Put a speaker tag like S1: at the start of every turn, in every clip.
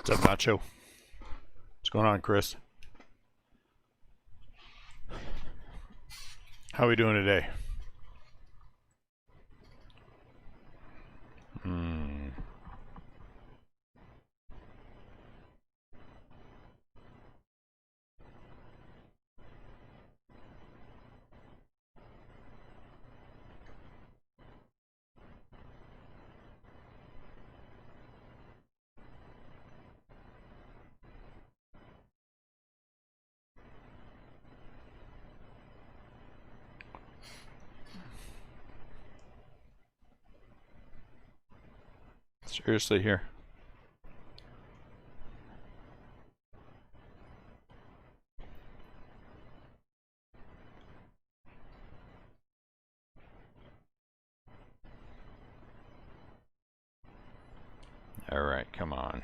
S1: What's up, Nacho? What's going on, Chris? How are we doing today? Seriously here. All right, come on.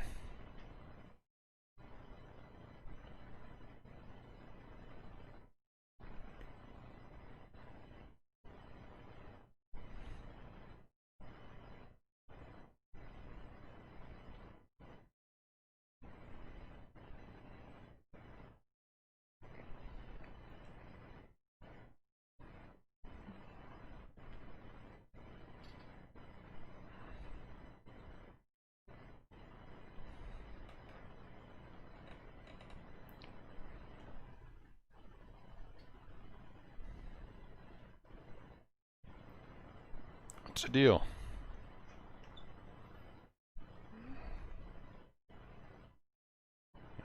S1: What's the deal?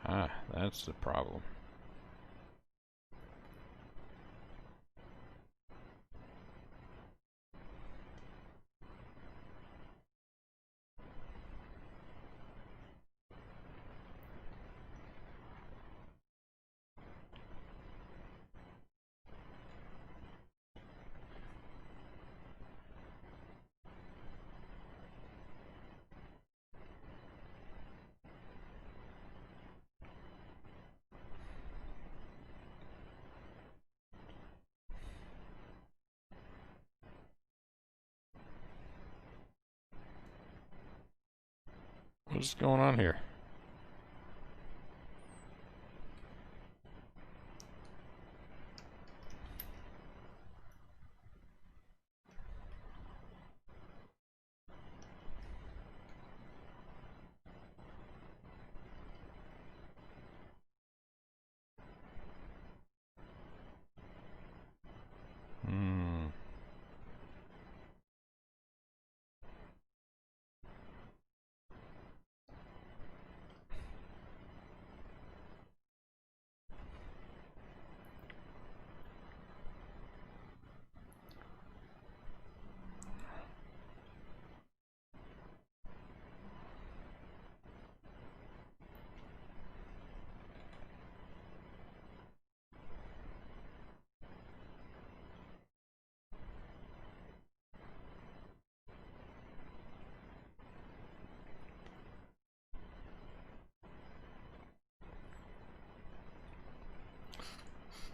S1: Ah, that's the problem. What's going on here?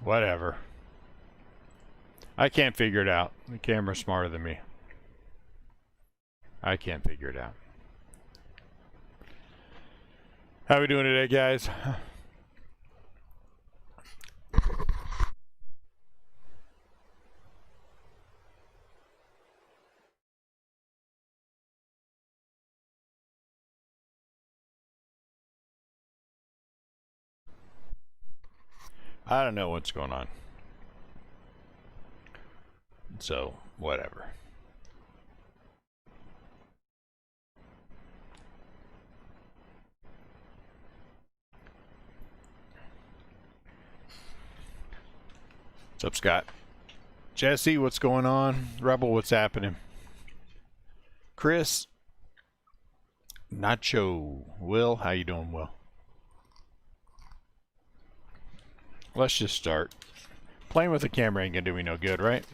S1: Whatever. I can't figure it out. The camera's smarter than me. I can't figure it out. How are we doing today, guys? I don't know what's going on. So, whatever. What's up, Scott? Jesse, what's going on? Rebel, what's happening? Chris? Nacho. Will, how you doing, Will? Let's just start. Playing with the camera ain't gonna do me no good, right?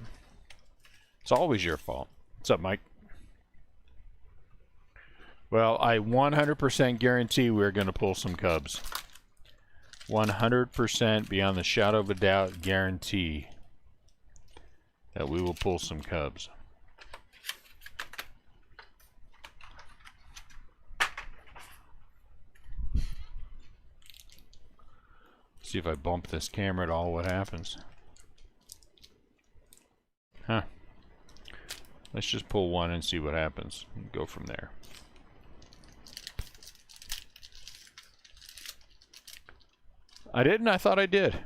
S1: It's always your fault. What's up, Mike? Well, I 100% guarantee we're gonna pull some Cubs. 100% beyond the shadow of a doubt guarantee that we will pull some Cubs. see if I bump this camera at all, what happens. Huh. Let's just pull one and see what happens. And go from there. I didn't? I thought I did.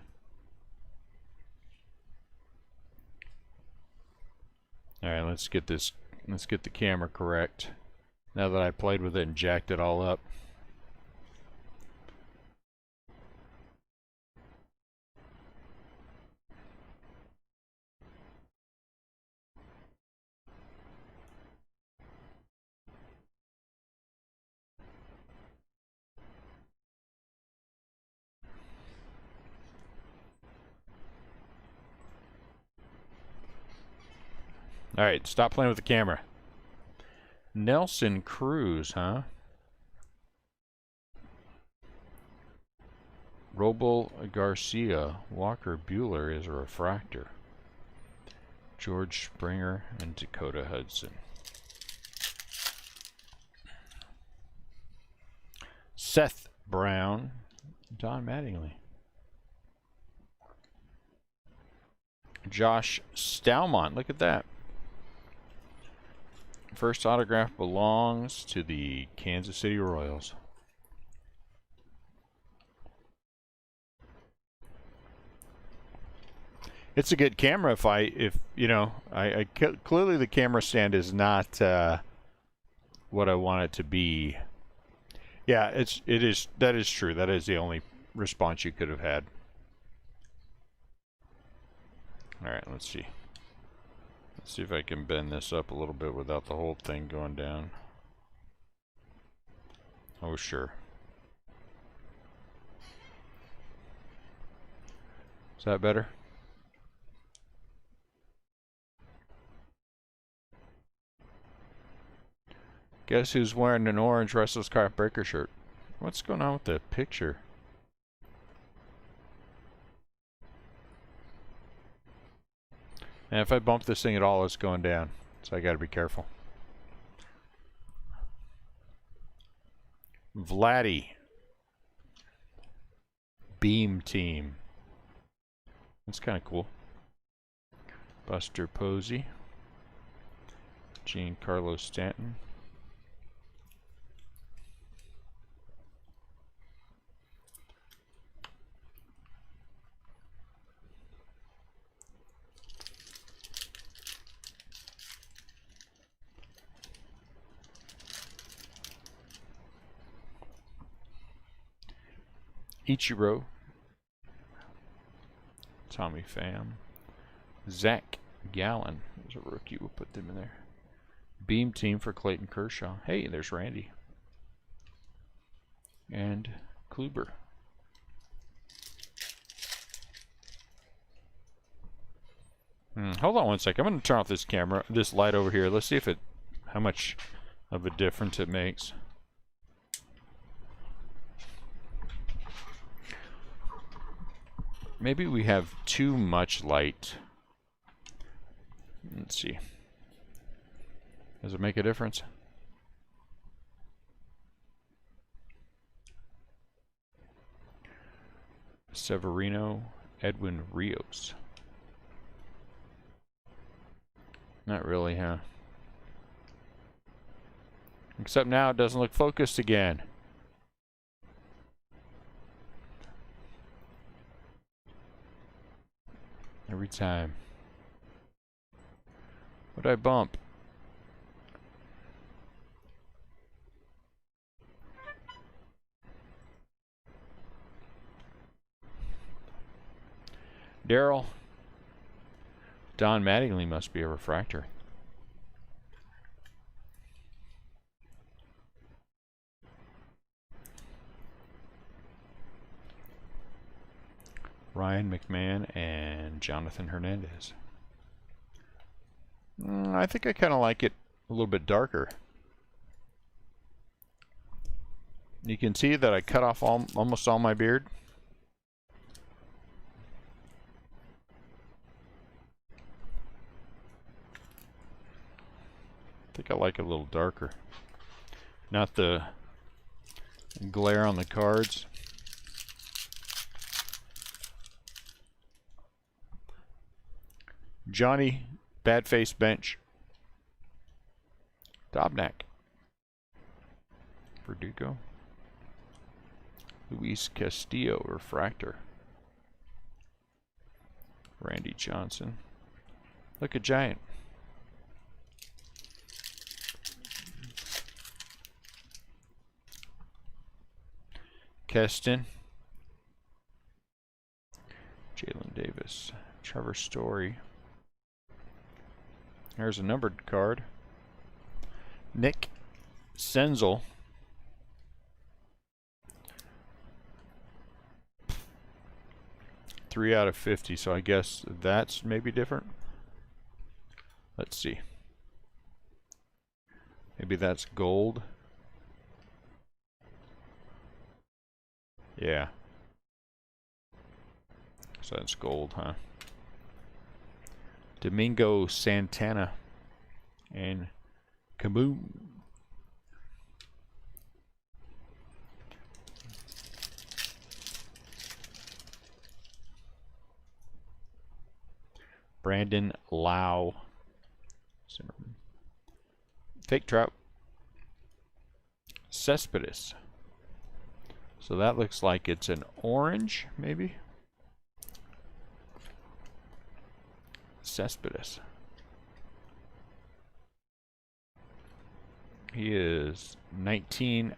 S1: Alright, let's get the camera correct. Now that I played with it and jacked it all up. Alright, stop playing with the camera. Nelson Cruz, huh? Robel Garcia. Walker Bueller is a refractor. George Springer and Dakota Hudson. Seth Brown. Don Mattingly. Josh Stalmont. Look at that. First autograph belongs to the Kansas City Royals. It's a good camera if you know, clearly the camera stand is not what I want it to be. Yeah, that is true. That is the only response you could have had. All right, let's see. Let's see if I can bend this up a little bit without the whole thing going down. Oh, sure. Is that better? Guess who's wearing an orange Restlesscraft Breaker shirt? What's going on with the picture? And if I bump this thing at all, it's going down. So I gotta be careful. Vladdy. Beam Team. That's kind of cool. Buster Posey. Giancarlo Stanton. Ichiro. Tommy Pham. Zach Gallen. There's a rookie. We'll put them in there. Beam Team for Clayton Kershaw. Hey, there's Randy. And Kluber. Hold on one sec. I'm going to turn off this camera, this light over here. Let's see if how much of a difference it makes. Maybe we have too much light. Let's see. Does it make a difference? Severino, Edwin Rios. Not really, huh? Except now it doesn't look focused again. Every time. What'd I bump? Daryl. Don Mattingly must be a refractor. Ryan McMahon and Jonathan Hernandez. I think I kind of like it a little bit darker. You can see that I cut off almost all my beard. I think I like it a little darker. Not the glare on the cards. Johnny Badface bench. Dobnak. Verdugo. Luis Castillo refractor. Randy Johnson. Look, a giant. Keston. Jalen Davis. Trevor Story. There's a numbered card. Nick Senzel. Three out of 50, so I guess that's maybe different. Let's see. Maybe that's gold. Yeah. So that's gold, huh? Domingo Santana and Kaboom. Brandon Lau. Fake Trout. Cespedes. So that looks like it's an orange, maybe? Cespedes. He is 19.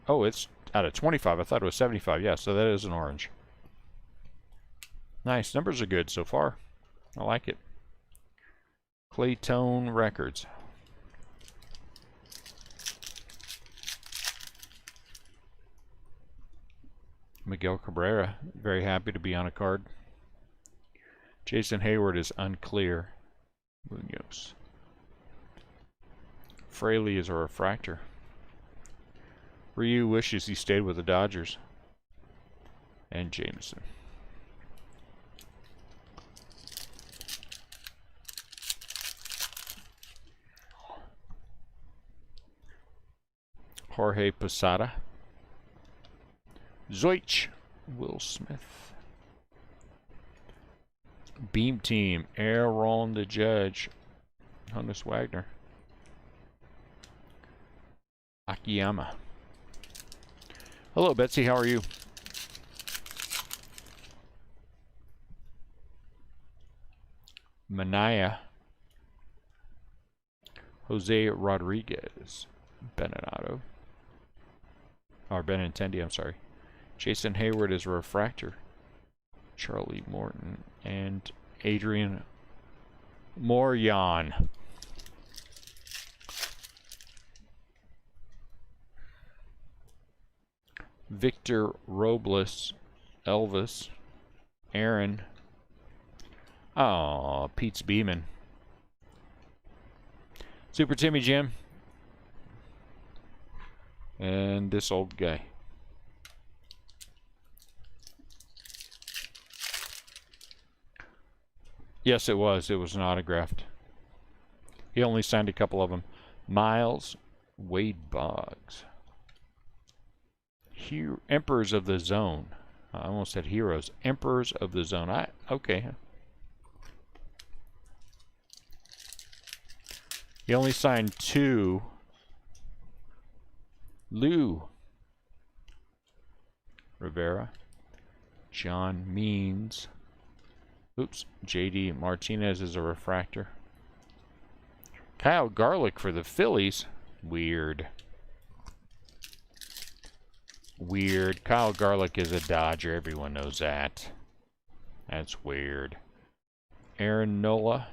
S1: Oh, it's out of 25. I thought it was 75. Yeah, so that is an orange. Nice. Numbers are good so far. I like it. Claytone Records. Miguel Cabrera, very happy to be on a card. Jason Hayward is unclear. Munoz. Fraley is a refractor. Ryu wishes he stayed with the Dodgers. And Jameson. Jorge Posada. Zoich. Will Smith. Beam Team. Aaron the Judge. Honus Wagner. Akiyama. Hello, Betsy. How are you? Manaya. Jose Rodriguez. Beninado. Or Benintendi, I'm sorry. Jason Hayward is a refractor. Charlie Morton and Adrian Morion. Victor Robles, Elvis, Aaron. Oh, Pete's Beeman. Super Timmy Jim. And this old guy. Yes, it was. It was an autographed. He only signed a couple of them. Miles Wade Boggs. Emperors of the Zone. I almost said heroes. Emperors of the Zone. Okay. He only signed 2. Lou Rivera. John Means. Oops. JD Martinez is a refractor. Kyle Garlick for the Phillies. Weird. Weird. Kyle Garlick is a Dodger. Everyone knows that. That's weird. Aaron Nola.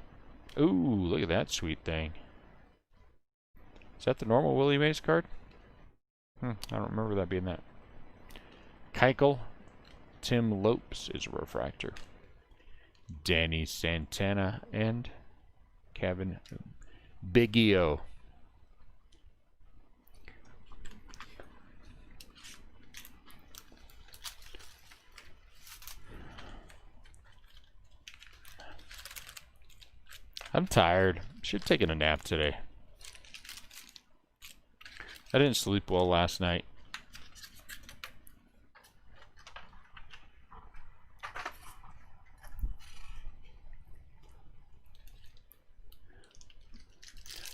S1: Ooh, look at that sweet thing. Is that the normal Willie Mays card? I don't remember that being that. Keuchel. Tim Lopes is a refractor. Danny Santana and Kevin Biggio. I'm tired. Should have taken a nap today. I didn't sleep well last night.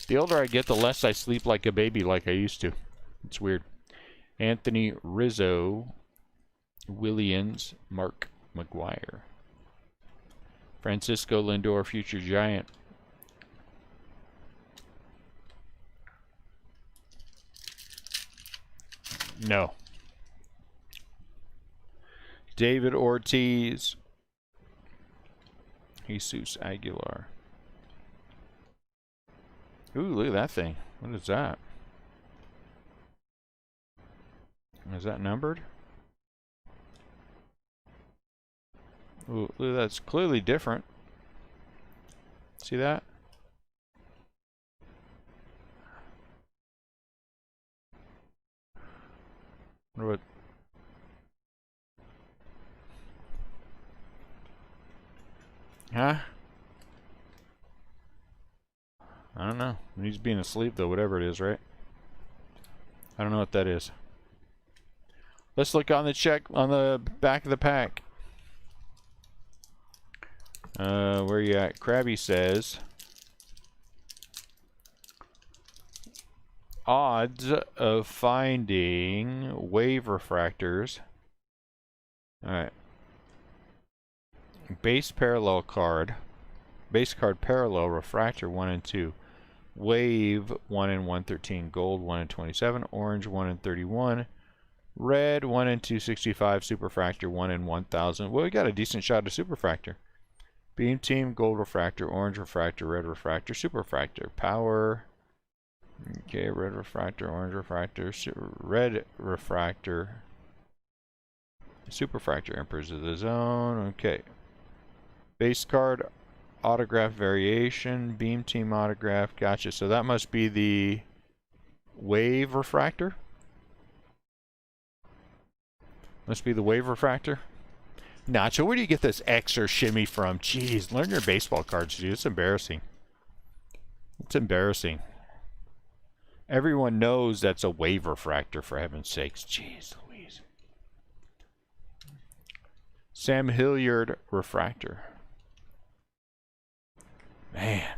S1: The older I get, the less I sleep like a baby like I used to. It's weird. Anthony Rizzo, Williams, Mark McGuire. Francisco Lindor, future Giant. No. David Ortiz. Jesus Aguilar. Ooh, look at that thing. What is that? Is that numbered? Ooh, look, that's clearly different. See that? What? Huh? I don't know. He's being asleep though, whatever it is, right? I don't know what that is. Let's look on the check on the back of the pack. Where you at? Krabby says odds of finding wave refractors. Alright. Base parallel card. Base card parallel refractor 1 and 2. Wave 1 in 113. Gold 1 in 27. Orange 1 in 31. Red 1 in 265. Superfractor 1 in 1000. Well, we got a decent shot of superfractor. Beam team, gold refractor, orange refractor, red refractor, superfractor. Power. Okay, red refractor, orange refractor, red refractor. Superfractor, Emperors of the Zone. Okay. Base card, autograph variation, beam team autograph. Gotcha. So that must be the wave refractor. Must be the wave refractor. Nacho, where do you get this X or shimmy from? Jeez, learn your baseball cards, dude. It's embarrassing. It's embarrassing. Everyone knows that's a wave refractor, for heaven's sakes. Jeez Louise. Sam Hilliard refractor. Man.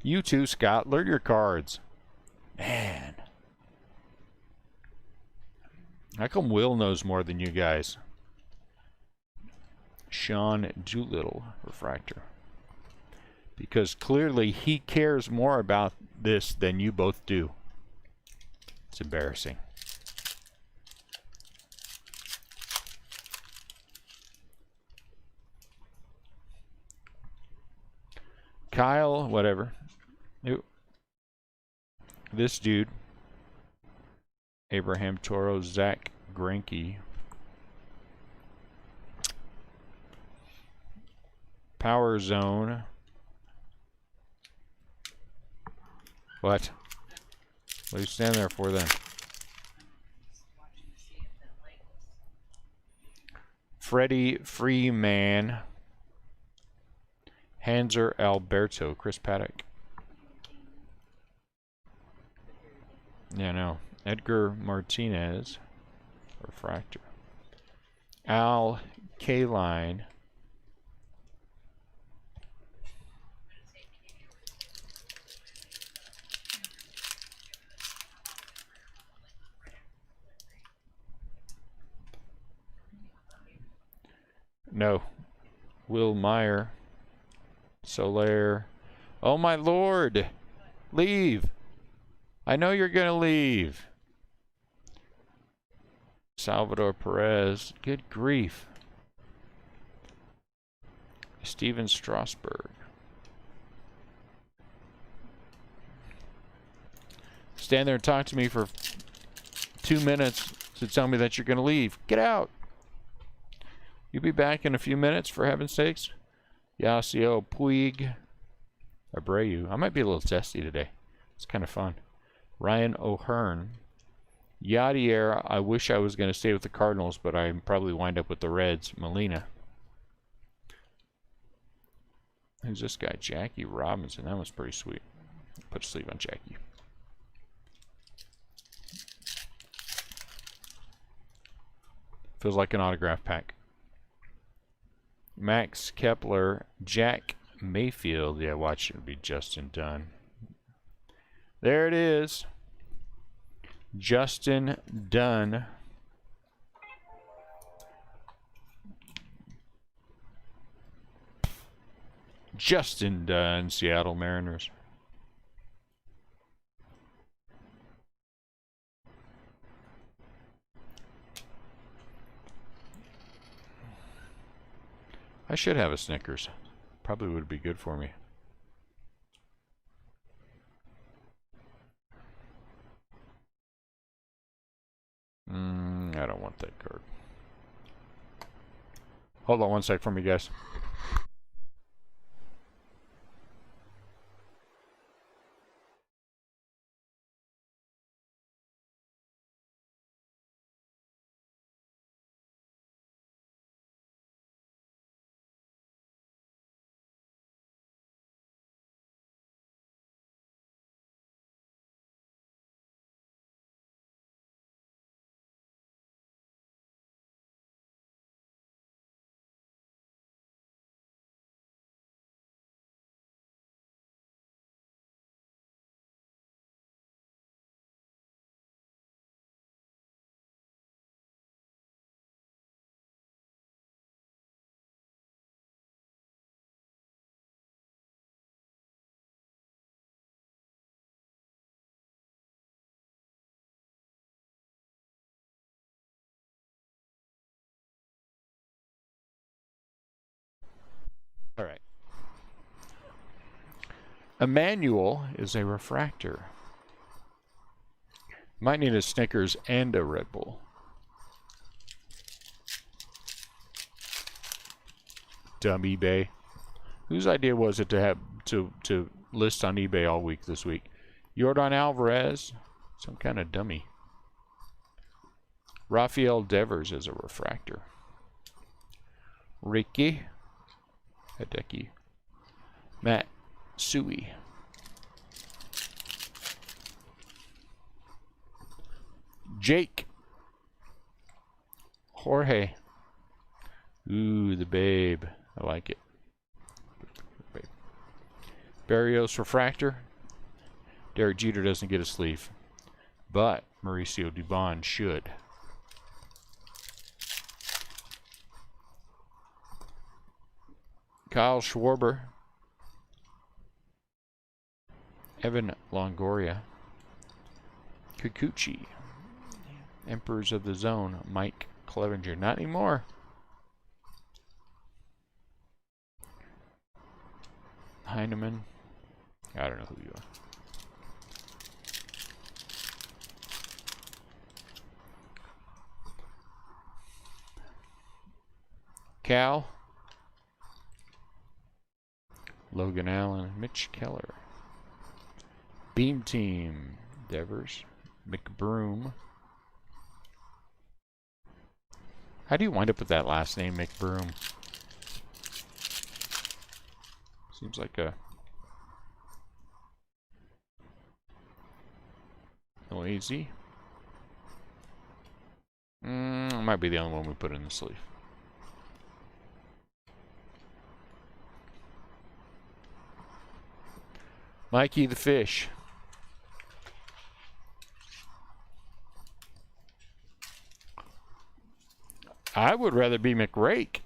S1: You too, Scott. Learn your cards. Man. How come Will knows more than you guys? Sean Doolittle refractor. Because clearly he cares more about this than you both do. It's embarrassing. Kyle, whatever. This dude, Abraham Toro, Zach Greinke. Power Zone. What? What are you standing there for then? Freddie Freeman. Hanser Alberto, Chris Paddock. Yeah, no. Edgar Martinez, refractor. Al Kaline. No. Will Meyer. Soler. Oh my lord! Leave! I know you're gonna leave. Salvador Perez. Good grief. Steven Strasburg. Stand there and talk to me for 2 minutes to tell me that you're gonna leave. Get out! You'll be back in a few minutes, for heaven's sakes. Yasiel Puig. Abreu. I might be a little testy today. It's kind of fun. Ryan O'Hearn. Yadier. I wish I was going to stay with the Cardinals, but I probably wind up with the Reds. Molina. Who's this guy? Jackie Robinson. That was pretty sweet. Put a sleeve on Jackie. Feels like an autograph pack. Max Kepler, Jack Mayfield. Yeah, watch it be Justin Dunn. There it is. Justin Dunn. Justin Dunn, Seattle Mariners. I should have a Snickers. Probably would be good for me. I don't want that card. Hold on one sec for me, guys. All right. Emmanuel is a refractor. Might need a Snickers and a Red Bull. Dumb eBay. Whose idea was it to have to list on eBay all week this week? Yordan Alvarez, some kind of dummy. Rafael Devers is a refractor. Ricky Hideki. Matt Sui. Jake. Jorge. Ooh, the babe. I like it. Barrios refractor. Derek Jeter doesn't get a sleeve, but Mauricio Dubon should. Kyle Schwarber. Evan Longoria. Kikuchi. Emperors of the Zone. Mike Clevenger. Not anymore. Heineman. I don't know who you are. Cal. Logan Allen. Mitch Keller. Beam Team. Devers. McBroom. How do you wind up with that last name, McBroom? Seems like a lazy. Might be the only one we put in the sleeve. Mikey the Fish. I would rather be McRake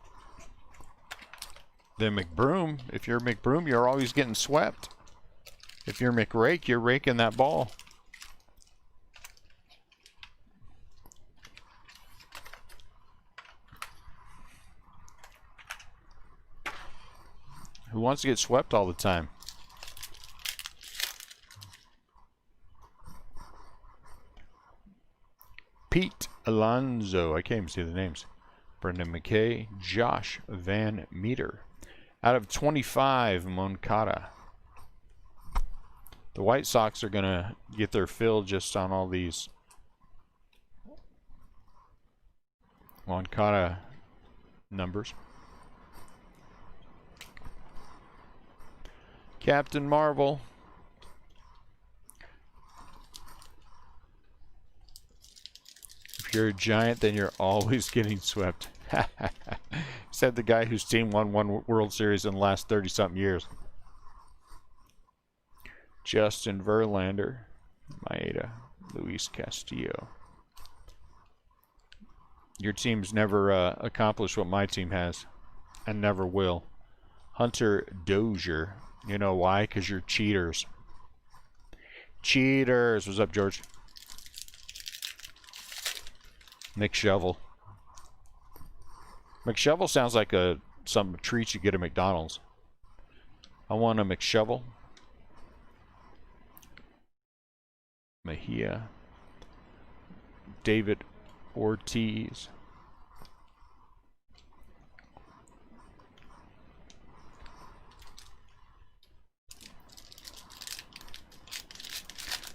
S1: than McBroom. If you're McBroom, you're always getting swept. If you're McRake, you're raking that ball. Who wants to get swept all the time? Pete Alonso. I can't even see the names. Brendan McKay. Josh Van Meter. Out of 25, Moncada. The White Sox are going to get their fill just on all these Moncada numbers. Captain Marvel. If you're a Giant, then you're always getting swept. Said the guy whose team won one World Series in the last 30-something years. Justin Verlander, Maeda, Luis Castillo. Your team's never accomplished what my team has, and never will. Hunter Dozier. You know why? Because you're cheaters. Cheaters. What's up, George? McShovel. McShovel sounds like some treat you get at McDonald's. I want a McShovel. Mejia. David Ortiz.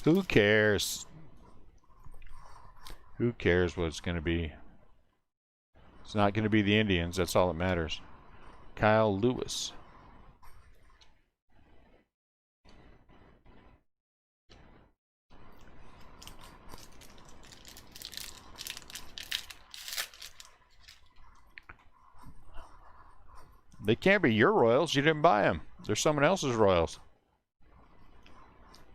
S1: Who cares? Who cares what it's going to be? It's not going to be the Indians. That's all that matters. Kyle Lewis. They can't be your Royals. You didn't buy them. They're someone else's Royals.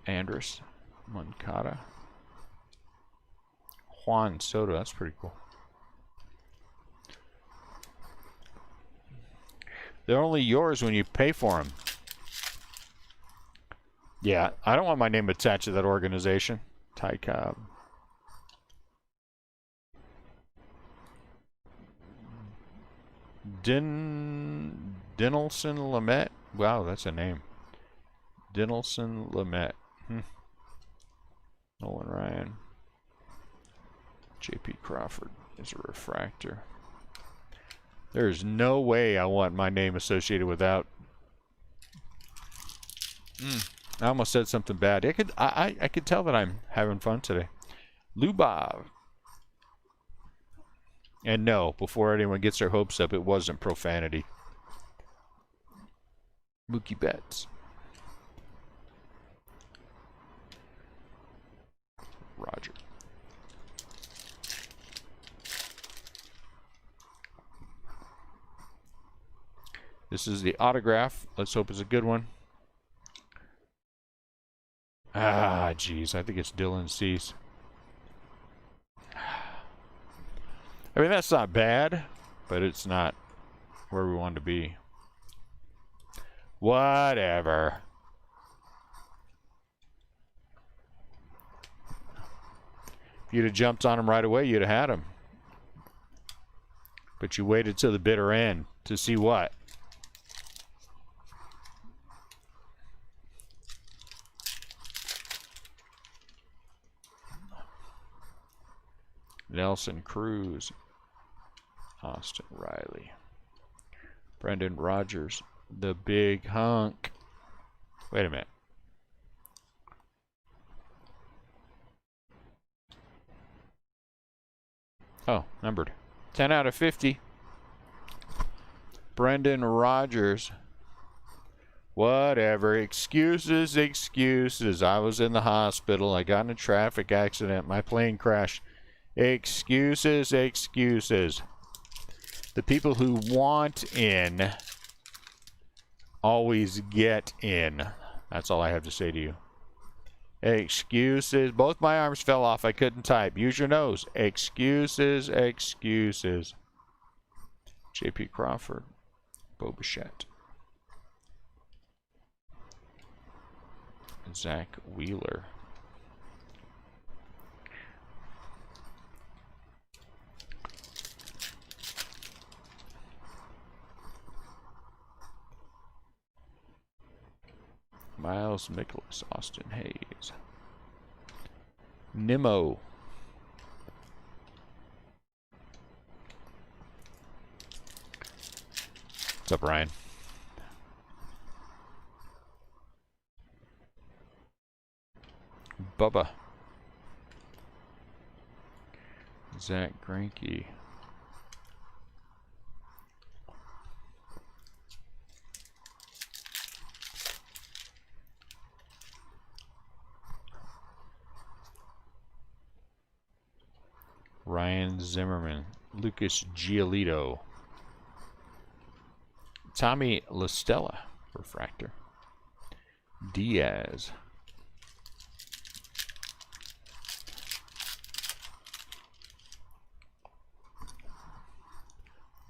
S1: Andrus. Moncada. Juan Soto. That's pretty cool. They're only yours when you pay for them. Yeah, I don't want my name attached to that organization. Ty Cobb. Dinelson Lamet. Wow, that's a name. Dinelson Lamet. Nolan Ryan. JP Crawford is a refractor. There's no way I want my name associated with that. I almost said something bad. I could tell that I'm having fun today. Lubov. And no, before anyone gets their hopes up, it wasn't profanity. Mookie Betts. Roger. This is the autograph. Let's hope it's a good one. Ah, geez. I think it's Dylan Cease. I mean, that's not bad, but it's not where we want to be. Whatever. If you'd have jumped on him right away, you'd have had him. But you waited till the bitter end to see what? Nelson Cruz. Austin Riley. Brendan Rodgers. The big hunk. Wait a minute. Oh, numbered. 10 out of 50. Brendan Rodgers. Whatever. Excuses, excuses. I was in the hospital. I got in a traffic accident. My plane crashed. Excuses, excuses. The people who want in always get in. That's all I have to say to you. Excuses. Both my arms fell off. I couldn't type. Use your nose. Excuses, excuses. JP Crawford. Bo Bichette. Zach Wheeler. Miles Mikolas, Austin Hayes. Nimmo. What's up, Ryan? Bubba. Zach Greinke. Ryan Zimmerman. Lucas Giolito. Tommy LaStella, refractor. Diaz.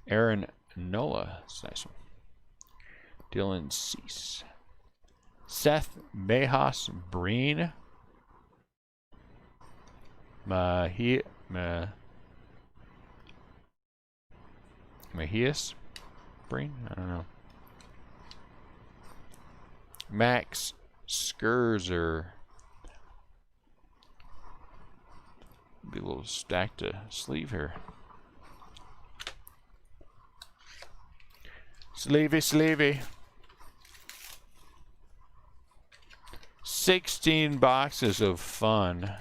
S1: Aaron Nola, that's a nice one. Dylan Cease. Seth Mejas Breen. Mejias Breen? I don't know. Max Scherzer. Be a little stacked to sleeve here. Sleevey. 16 boxes of fun.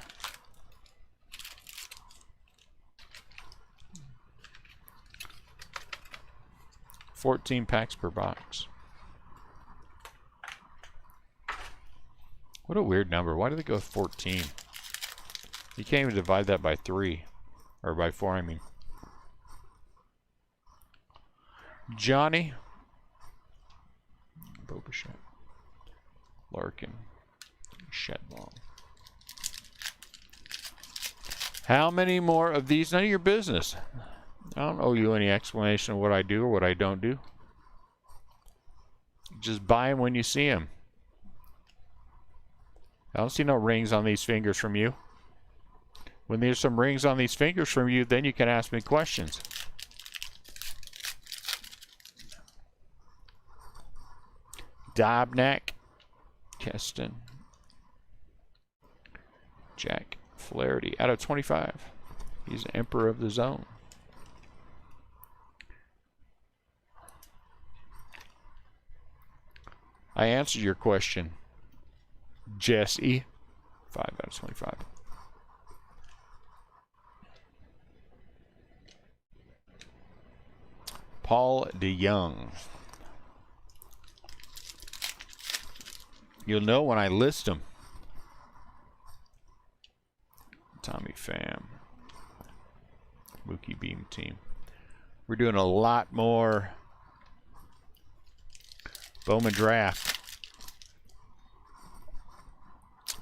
S1: $14 packs per box. What a weird number. Why do they go with 14? You can't even divide that by 3. Or by 4, I mean. Johnny. Boba Larkin. Shedlong. How many more of these? None of your business. I don't owe you any explanation of what I do or what I don't do. Just buy them when you see them. I don't see no rings on these fingers from you. When there's some rings on these fingers from you, then you can ask me questions. Dobnak. Keston. Jack Flaherty. Out of 25. He's the emperor of the zone. I answered your question, Jesse. 5 out of 25. Paul DeYoung. You'll know when I list them. Tommy Pham. Mookie Beam team. We're doing a lot more Bowman draft.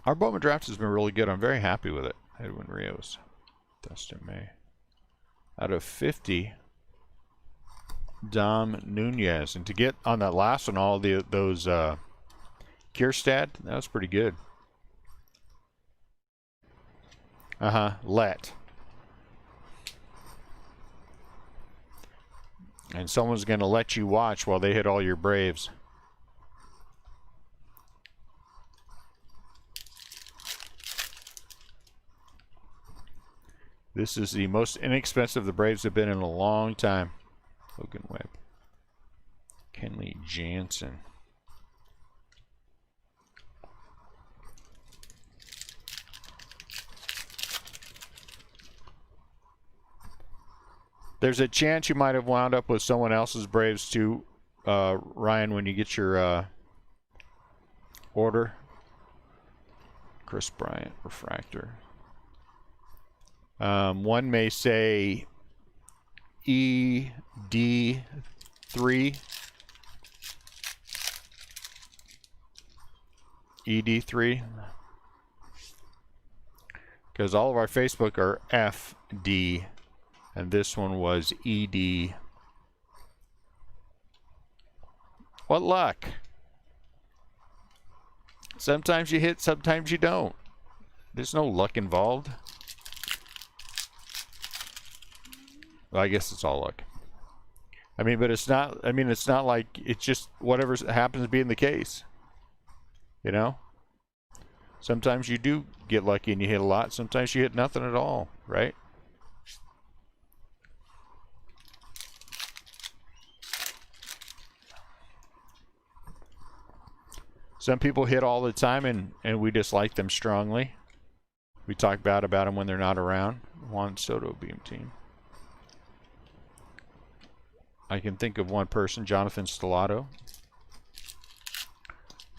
S1: Our Bowman draft has been really good. I'm very happy with it. Edwin Rios. Dustin May. Out of 50, Dom Nunez. And to get on that last one, all those Kierstad, that was pretty good. Let. And someone's going to let you watch while they hit all your Braves. This is the most inexpensive the Braves have been in a long time. Logan Webb. Kenley Jansen. There's a chance you might have wound up with someone else's Braves too, Ryan, when you get your order. Chris Bryant, refractor. One may say ED3. ED3. Because all of our Facebook are FD. And this one was ED. What luck. Sometimes you hit, sometimes you don't. There's no luck involved. Well, I guess it's all luck. I mean, but it's not, it's not like it's just whatever happens to be in the case. You know? Sometimes you do get lucky and you hit a lot. Sometimes you hit nothing at all, right? Some people hit all the time and we dislike them strongly. We talk bad about them when they're not around. Juan Soto Beam team. I can think of one person, Jonathan Stellato,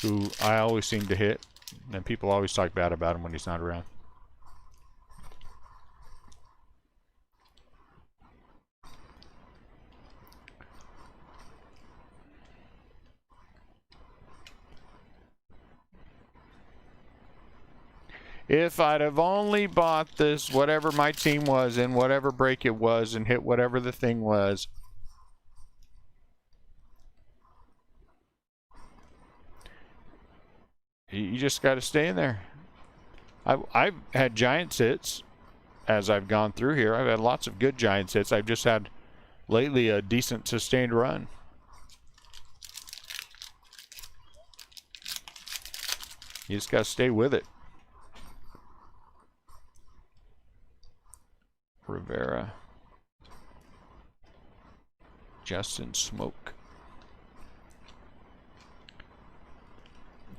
S1: who I always seem to hit, and people always talk bad about him when he's not around. If I'd have only bought this, whatever my team was, in whatever break it was, and hit whatever the thing was. You just got to stay in there. I've had giant hits as I've gone through here. I've had lots of good giant hits. I've just had lately a decent sustained run. You just got to stay with it. Rivera. Justin Smoke.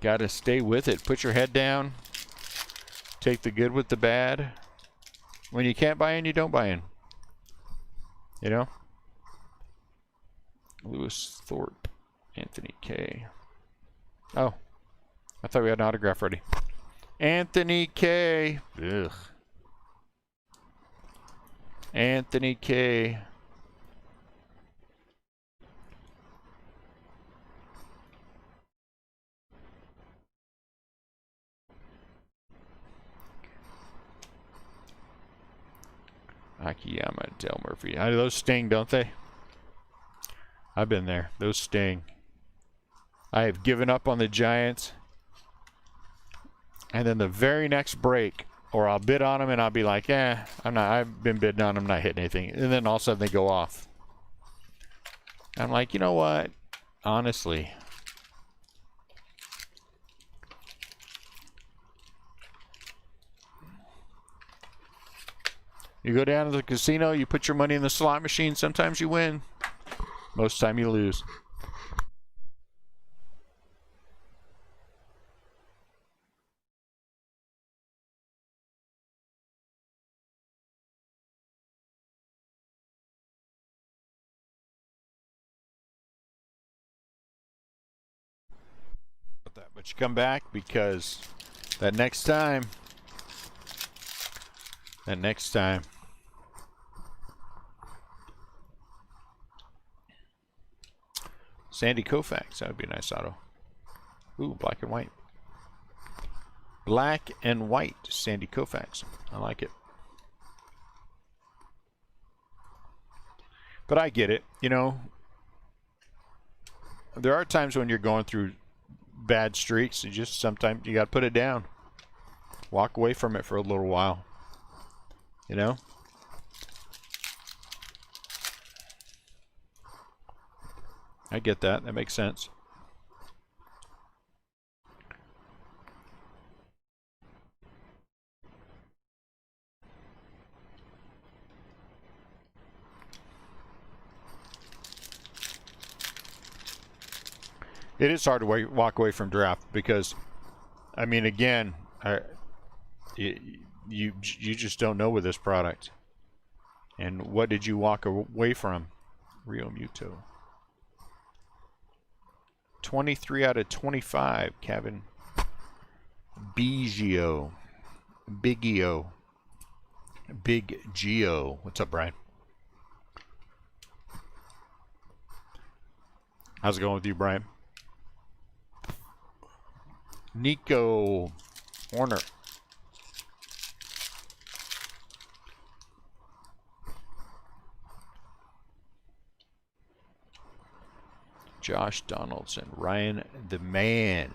S1: Got to stay with it. Put your head down. Take the good with the bad. When you can't buy in, you don't buy in. You know? Lewis Thorpe. Anthony K. Oh. I thought we had an autograph ready. Anthony K. Ugh. Anthony K. Akiyama, Del Murphy. Those sting, don't they? I've been there. Those sting. I have given up on the Giants. And then the very next break, or I'll bid on them and I'll be like, I've been bidding on them, not hitting anything. And then all of a sudden they go off. I'm like, you know what? Honestly. You go down to the casino, you put your money in the slot machine, sometimes you win. Most time you lose. But you come back because that next time. Sandy Koufax, that would be a nice auto. Ooh, black and white. Black and white, Sandy Koufax. I like it. But I get it, you know. There are times when you're going through bad streaks. Sometimes you got to put it down. Walk away from it for a little while. You know? I get that. That makes sense. It is hard to walk away from draft because, I mean, again, you just don't know with this product. And what did you walk away from? Rio Muto. 23 out of 25, Kevin. Biggio. Biggio. Big Geo. What's up, Brian? How's it going with you, Brian? Nico Horner. Josh Donaldson. Ryan the Man.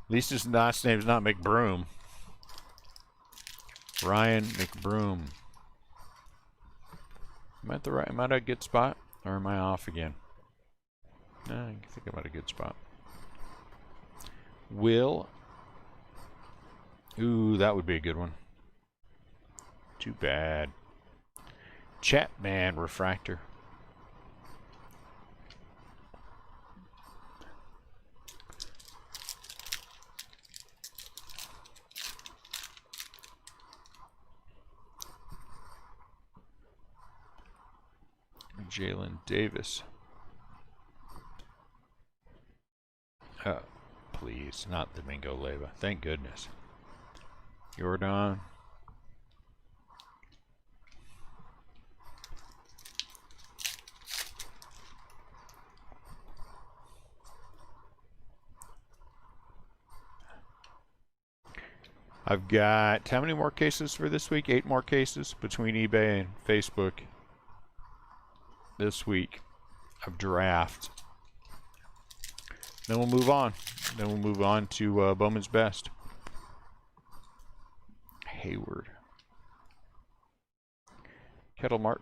S1: At least his last name's not McBroom. Ryan McBroom. Am I at a good spot? Or am I off again? No, I think I'm at a good spot. Will. Ooh, that would be a good one. Too bad. Chapman Refractor. Jalen Davis. Oh, please, not Domingo Leyva. Thank goodness. Jordan. I've got, how many more cases for this week? 8 more cases between eBay and Facebook this week of draft. Then we'll move on. Then we'll move on to Bowman's Best. Hayward. Kettle Mart.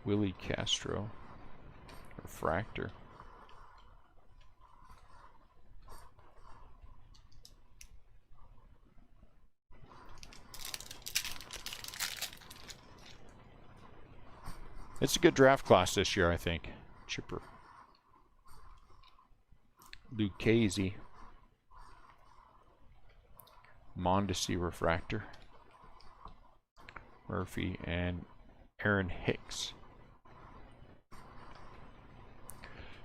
S1: Willie Castro. Refractor. It's a good draft class this year, I think. Chipper. Lucchese. Mondesi Refractor. Murphy and Aaron Hicks.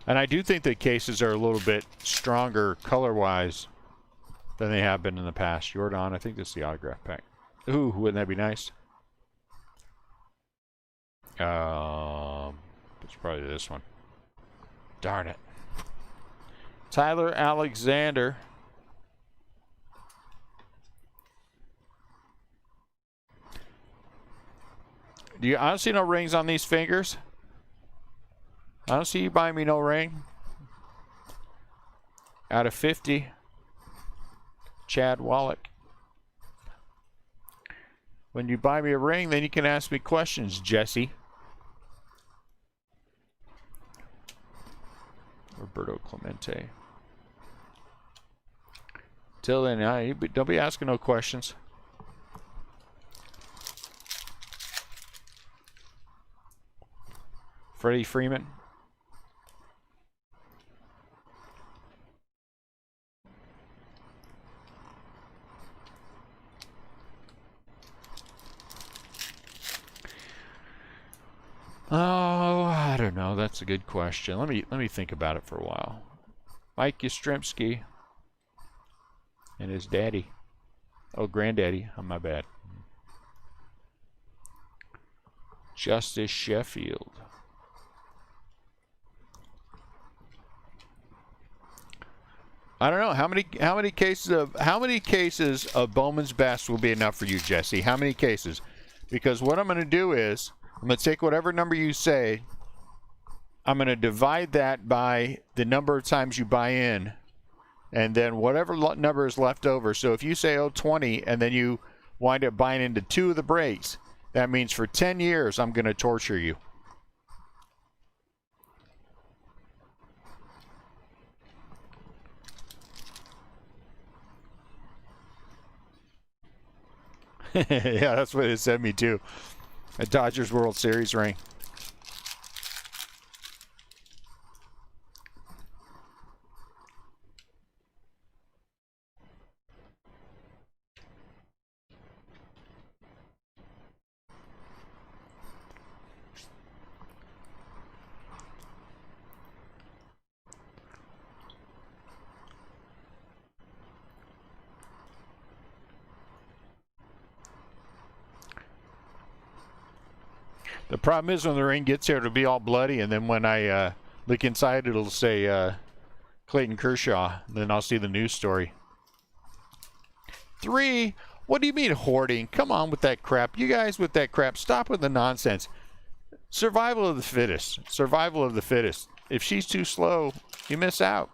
S1: And I do think the cases are a little bit stronger color-wise than they have been in the past. Jordan, I think this is the autograph pack. Ooh, wouldn't that be nice? It's probably this one. Darn it. Tyler Alexander. I don't see no rings on these fingers. I don't see you buying me no ring. Out of 50. Chad Wallach. When you buy me a ring, then you can ask me questions, Jesse. Roberto Clemente. Till then, don't be asking no questions. Freddie Freeman. Oh, I don't know. That's a good question. Let me think about it for a while. Mike Yastrzemski and his daddy. Oh, granddaddy. Oh, my bad. Justice Sheffield. I don't know how many cases of Bowman's Best will be enough for you, Jesse. How many cases? Because what I'm going to do is I'm going to take whatever number you say. I'm going to divide that by the number of times you buy in, and then whatever number is left over. So if you say 20 and then you wind up buying into 2 of the breaks, that means for 10 years I'm going to torture you. Yeah, that's what it said me too. A Dodgers World Series ring. The problem is when the ring gets here, it'll be all bloody, and then when I look inside, it'll say Clayton Kershaw. Then I'll see the news story. 3? What do you mean hoarding? Come on with that crap. You guys with that crap, stop with the nonsense. Survival of the fittest. Survival of the fittest. If she's too slow, you miss out.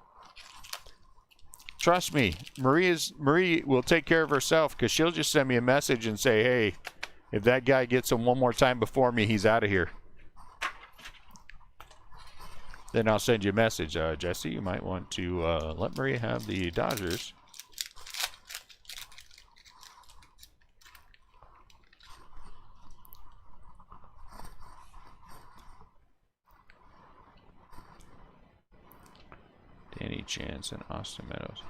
S1: Trust me, Marie will take care of herself, because she'll just send me a message and say, hey, if that guy gets him one more time before me, he's out of here. Then I'll send you a message. Jesse, you might want to let Maria have the Dodgers. Danny Jansen, Austin Meadows.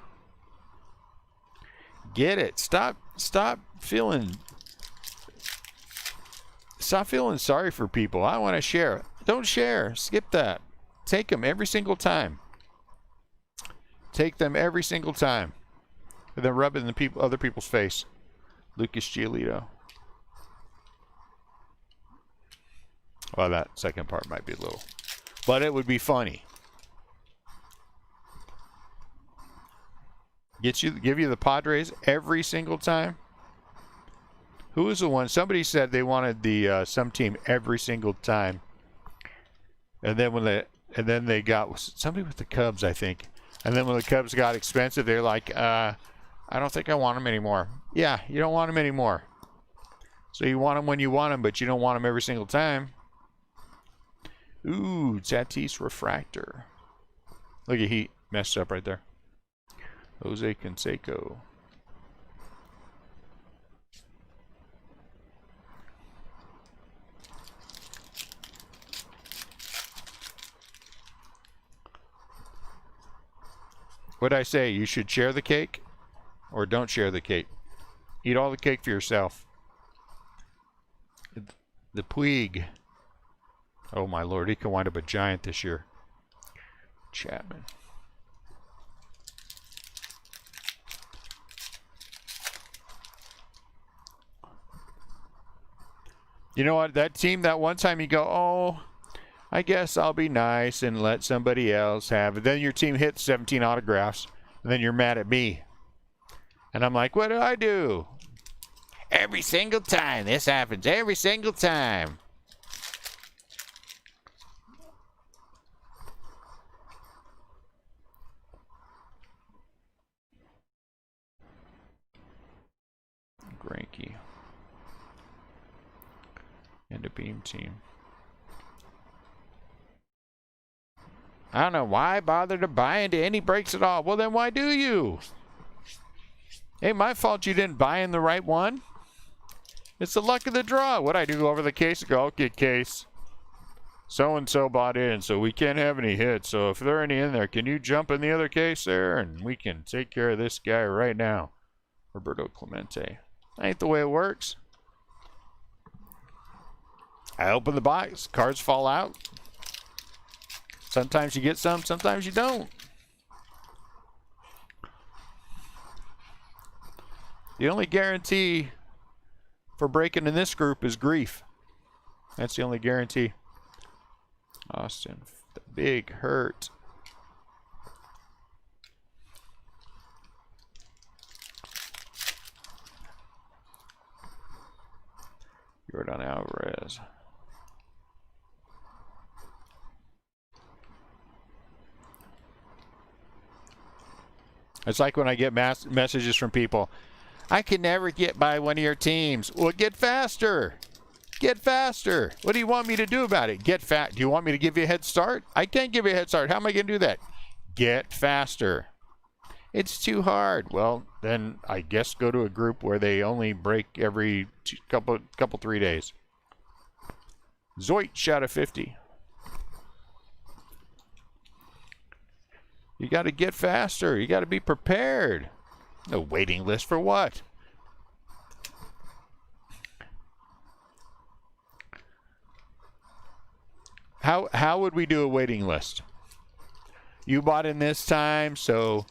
S1: Get it. Stop feeling sorry for people. I want to share. Don't share. Skip that. Take them every single time. Take them every single time. And then rub it in the other people's face. Lucas Giolito. Well, that second part might be a little, but it would be funny. Give you the Padres every single time? Who was the one? Somebody said they wanted the some team every single time. And then they got somebody with the Cubs, I think. And then when the Cubs got expensive, they're like, I don't think I want them anymore. Yeah, you don't want them anymore. So you want them when you want them, but you don't want them every single time. Ooh, Tatis Refractor. Look at he messed up right there. Jose Canseco. What'd I say? You should share the cake? Or don't share the cake? Eat all the cake for yourself. The Puig. Oh my lord, he can wind up a giant this year. Chapman. You know what? That team, that one time you go, oh, I guess I'll be nice and let somebody else have it. Then your team hits 17 autographs, and then you're mad at me. And I'm like, what did I do? Every single time this happens, every single time. Granky. And a beam team. I don't know why bother to buy into any breaks at all. Well, then why do you? Ain't my fault you didn't buy in the right one. It's the luck of the draw. What I do, go over the case and go, okay, case. So-and-so bought in, so we can't have any hits. So if there are any in there, can you jump in the other case there? And we can take care of this guy right now. Roberto Clemente. Ain't the way it works. I open the box. Cards fall out. Sometimes you get some, sometimes you don't. The only guarantee for breaking in this group is grief. That's the only guarantee. Austin, the big hurt. Jordan Alvarez. It's like when I get messages from people. I can never get by one of your teams. Well, get faster. Get faster. What do you want me to do about it? Get fat. Do you want me to give you a head start? I can't give you a head start. How am I going to do that? Get faster. It's too hard. Well, then I guess go to a group where they only break every couple 3 days. Zoit shot a 50. You got to get faster. You got to be prepared. No waiting list for what? How would we do a waiting list? You bought in this time, so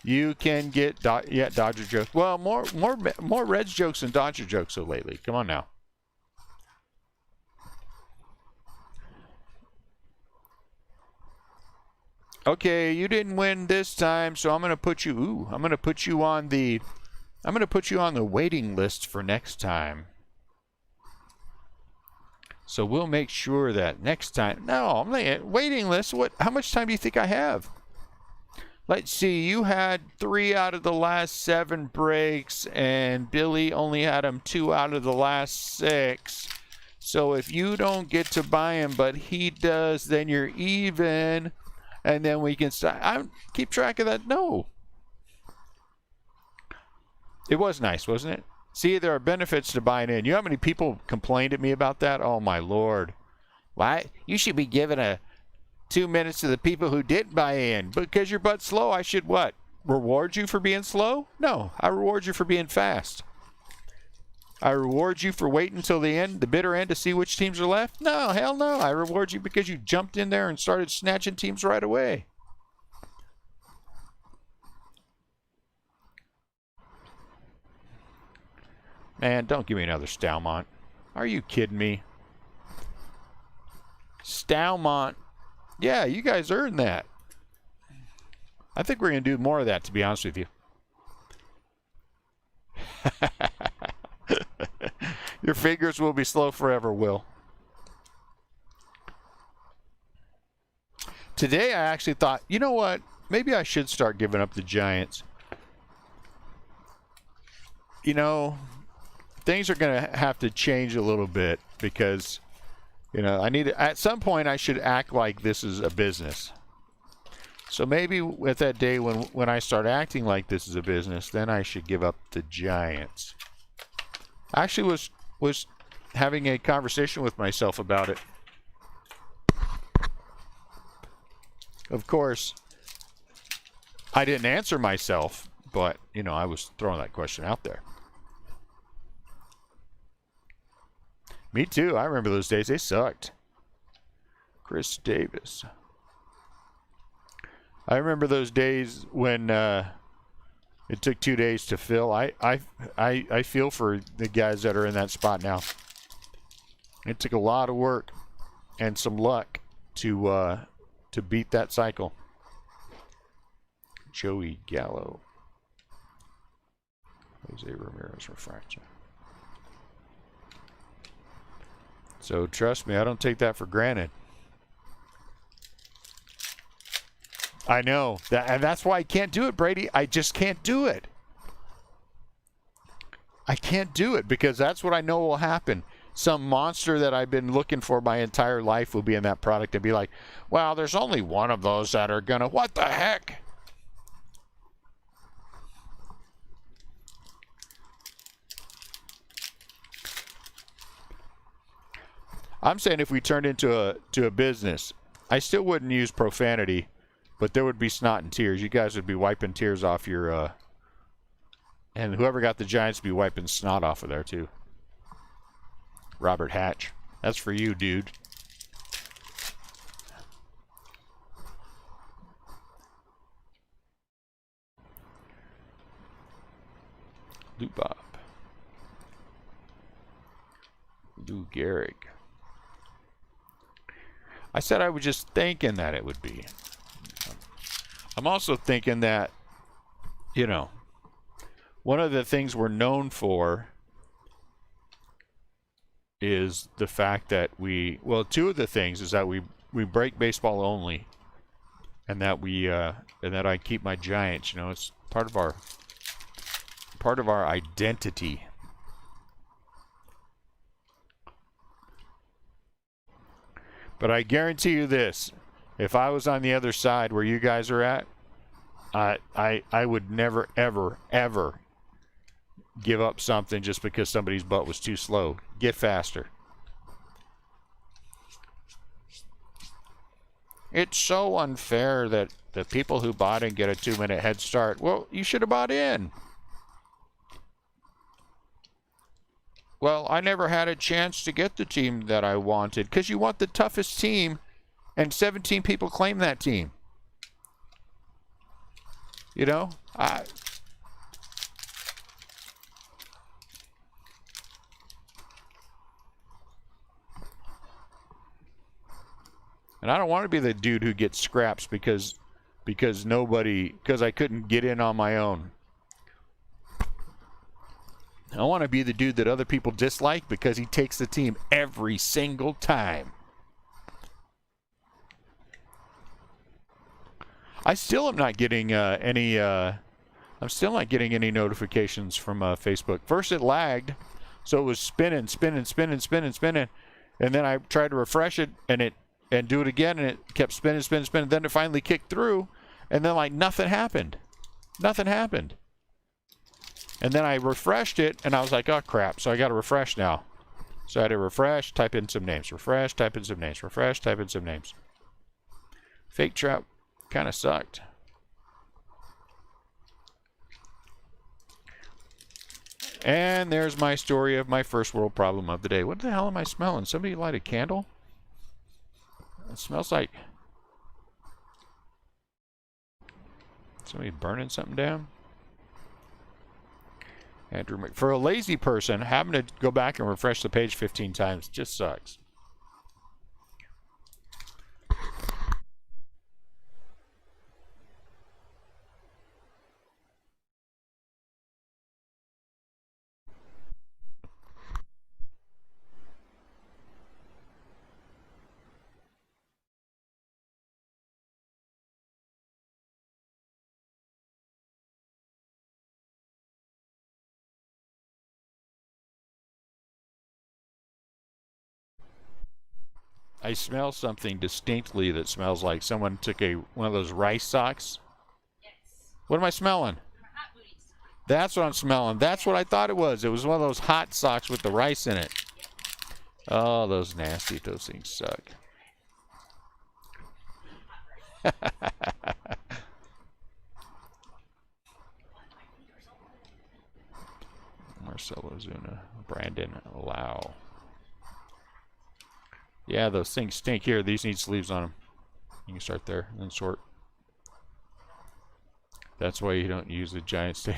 S1: you can get Dodger jokes. Well, more Reds jokes than Dodger jokes so lately. Come on now. Okay, you didn't win this time, so I'm gonna put you. I'm gonna put you on the waiting list for next time. So we'll make sure that next time. No, I'm like waiting list. What? How much time do you think I have? Let's see. You had 3 out of the last 7 breaks, and Billy only had them 2 out of the last 6. So if you don't get to buy him, but he does, then you're even. And then we can start. I keep track of that. No. It was nice, wasn't it? See, there are benefits to buying in. You know how many people complained at me about that? Oh, my Lord. Why? You should be giving 2 minutes to the people who didn't buy in. Because your butt's slow, I should what? Reward you for being slow? No, I reward you for being fast. I reward you for waiting until the end, the bitter end, to see which teams are left? No, hell no. I reward you because you jumped in there and started snatching teams right away. Man, don't give me another Stalmont. Are you kidding me? Stalmont. Yeah, you guys earned that. I think we're going to do more of that, to be honest with you. Your fingers will be slow forever, Will. Today I actually thought, you know what? Maybe I should start giving up the Giants. You know, things are going to have to change a little bit because, you know, at some point I should act like this is a business. So maybe with that day when I start acting like this is a business, then I should give up the Giants. I actually was having a conversation with myself about it. Of course, I didn't answer myself, but, you know, I was throwing that question out there. Me too. I remember those days. They sucked. Chris Davis. I remember those days when it took 2 days to fill. I feel for the guys that are in that spot now. It took a lot of work and some luck to beat that cycle. Joey Gallo. Jose Ramirez refraction. So trust me, I don't take that for granted. I know. And that's why I can't do it, Brady. I just can't do it. I can't do it because that's what I know will happen. Some monster that I've been looking for my entire life will be in that product and be like, well, there's only one of those that are gonna, what the heck? I'm saying if we turned into a business, I still wouldn't use profanity, but there would be snot and tears. You guys would be wiping tears off your, and whoever got the Giants would be wiping snot off of there too. Robert Hatch. That's for you, dude. Lou Bob. Lou Gehrig. I said I was just thinking that it would be. I'm also thinking that, you know, one of the things we're known for is the fact that two of the things is that we break baseball only, and that that I keep my Giants. You know, it's part of our identity. But I guarantee you this: if I was on the other side where you guys are at, I would never, ever, ever give up something just because somebody's butt was too slow. Get faster. It's so unfair that the people who bought in get a 2-minute head start. Well, you should have bought in. Well, I never had a chance to get the team that I wanted because you want the toughest team, and 17 people claim that team. You know, and I don't want to be the dude who gets scraps because I couldn't get in on my own. I want to be the dude that other people dislike because he takes the team every single time. I still am not getting any. I'm still not getting any notifications from Facebook. First, it lagged, so it was spinning, and then I tried to refresh it and do it again, and it kept spinning. Then it finally kicked through, and then like nothing happened. Nothing happened. And then I refreshed it, and I was like, oh, crap. So I got to refresh now. So I had to refresh, type in some names. Refresh, type in some names. Refresh, type in some names. Fake trap kind of sucked. And there's my story of my first world problem of the day. What the hell am I smelling? Somebody light a candle? It smells like somebody burning something down. Andrew, for a lazy person, having to go back and refresh the page 15 times just sucks. I smell something distinctly that smells like someone took one of those rice socks.
S2: Yes.
S1: What am I smelling?
S2: Hot booties.
S1: That's what I'm smelling. That's what I thought it was. It was one of those hot socks with the rice in it.
S2: Yep.
S1: Oh, those nasty. Those things suck. Marcelo Zuna, Brandon Lau. Yeah, those things stink. Here, these need sleeves on them. You can start there and then sort. That's why you don't use the giant stick.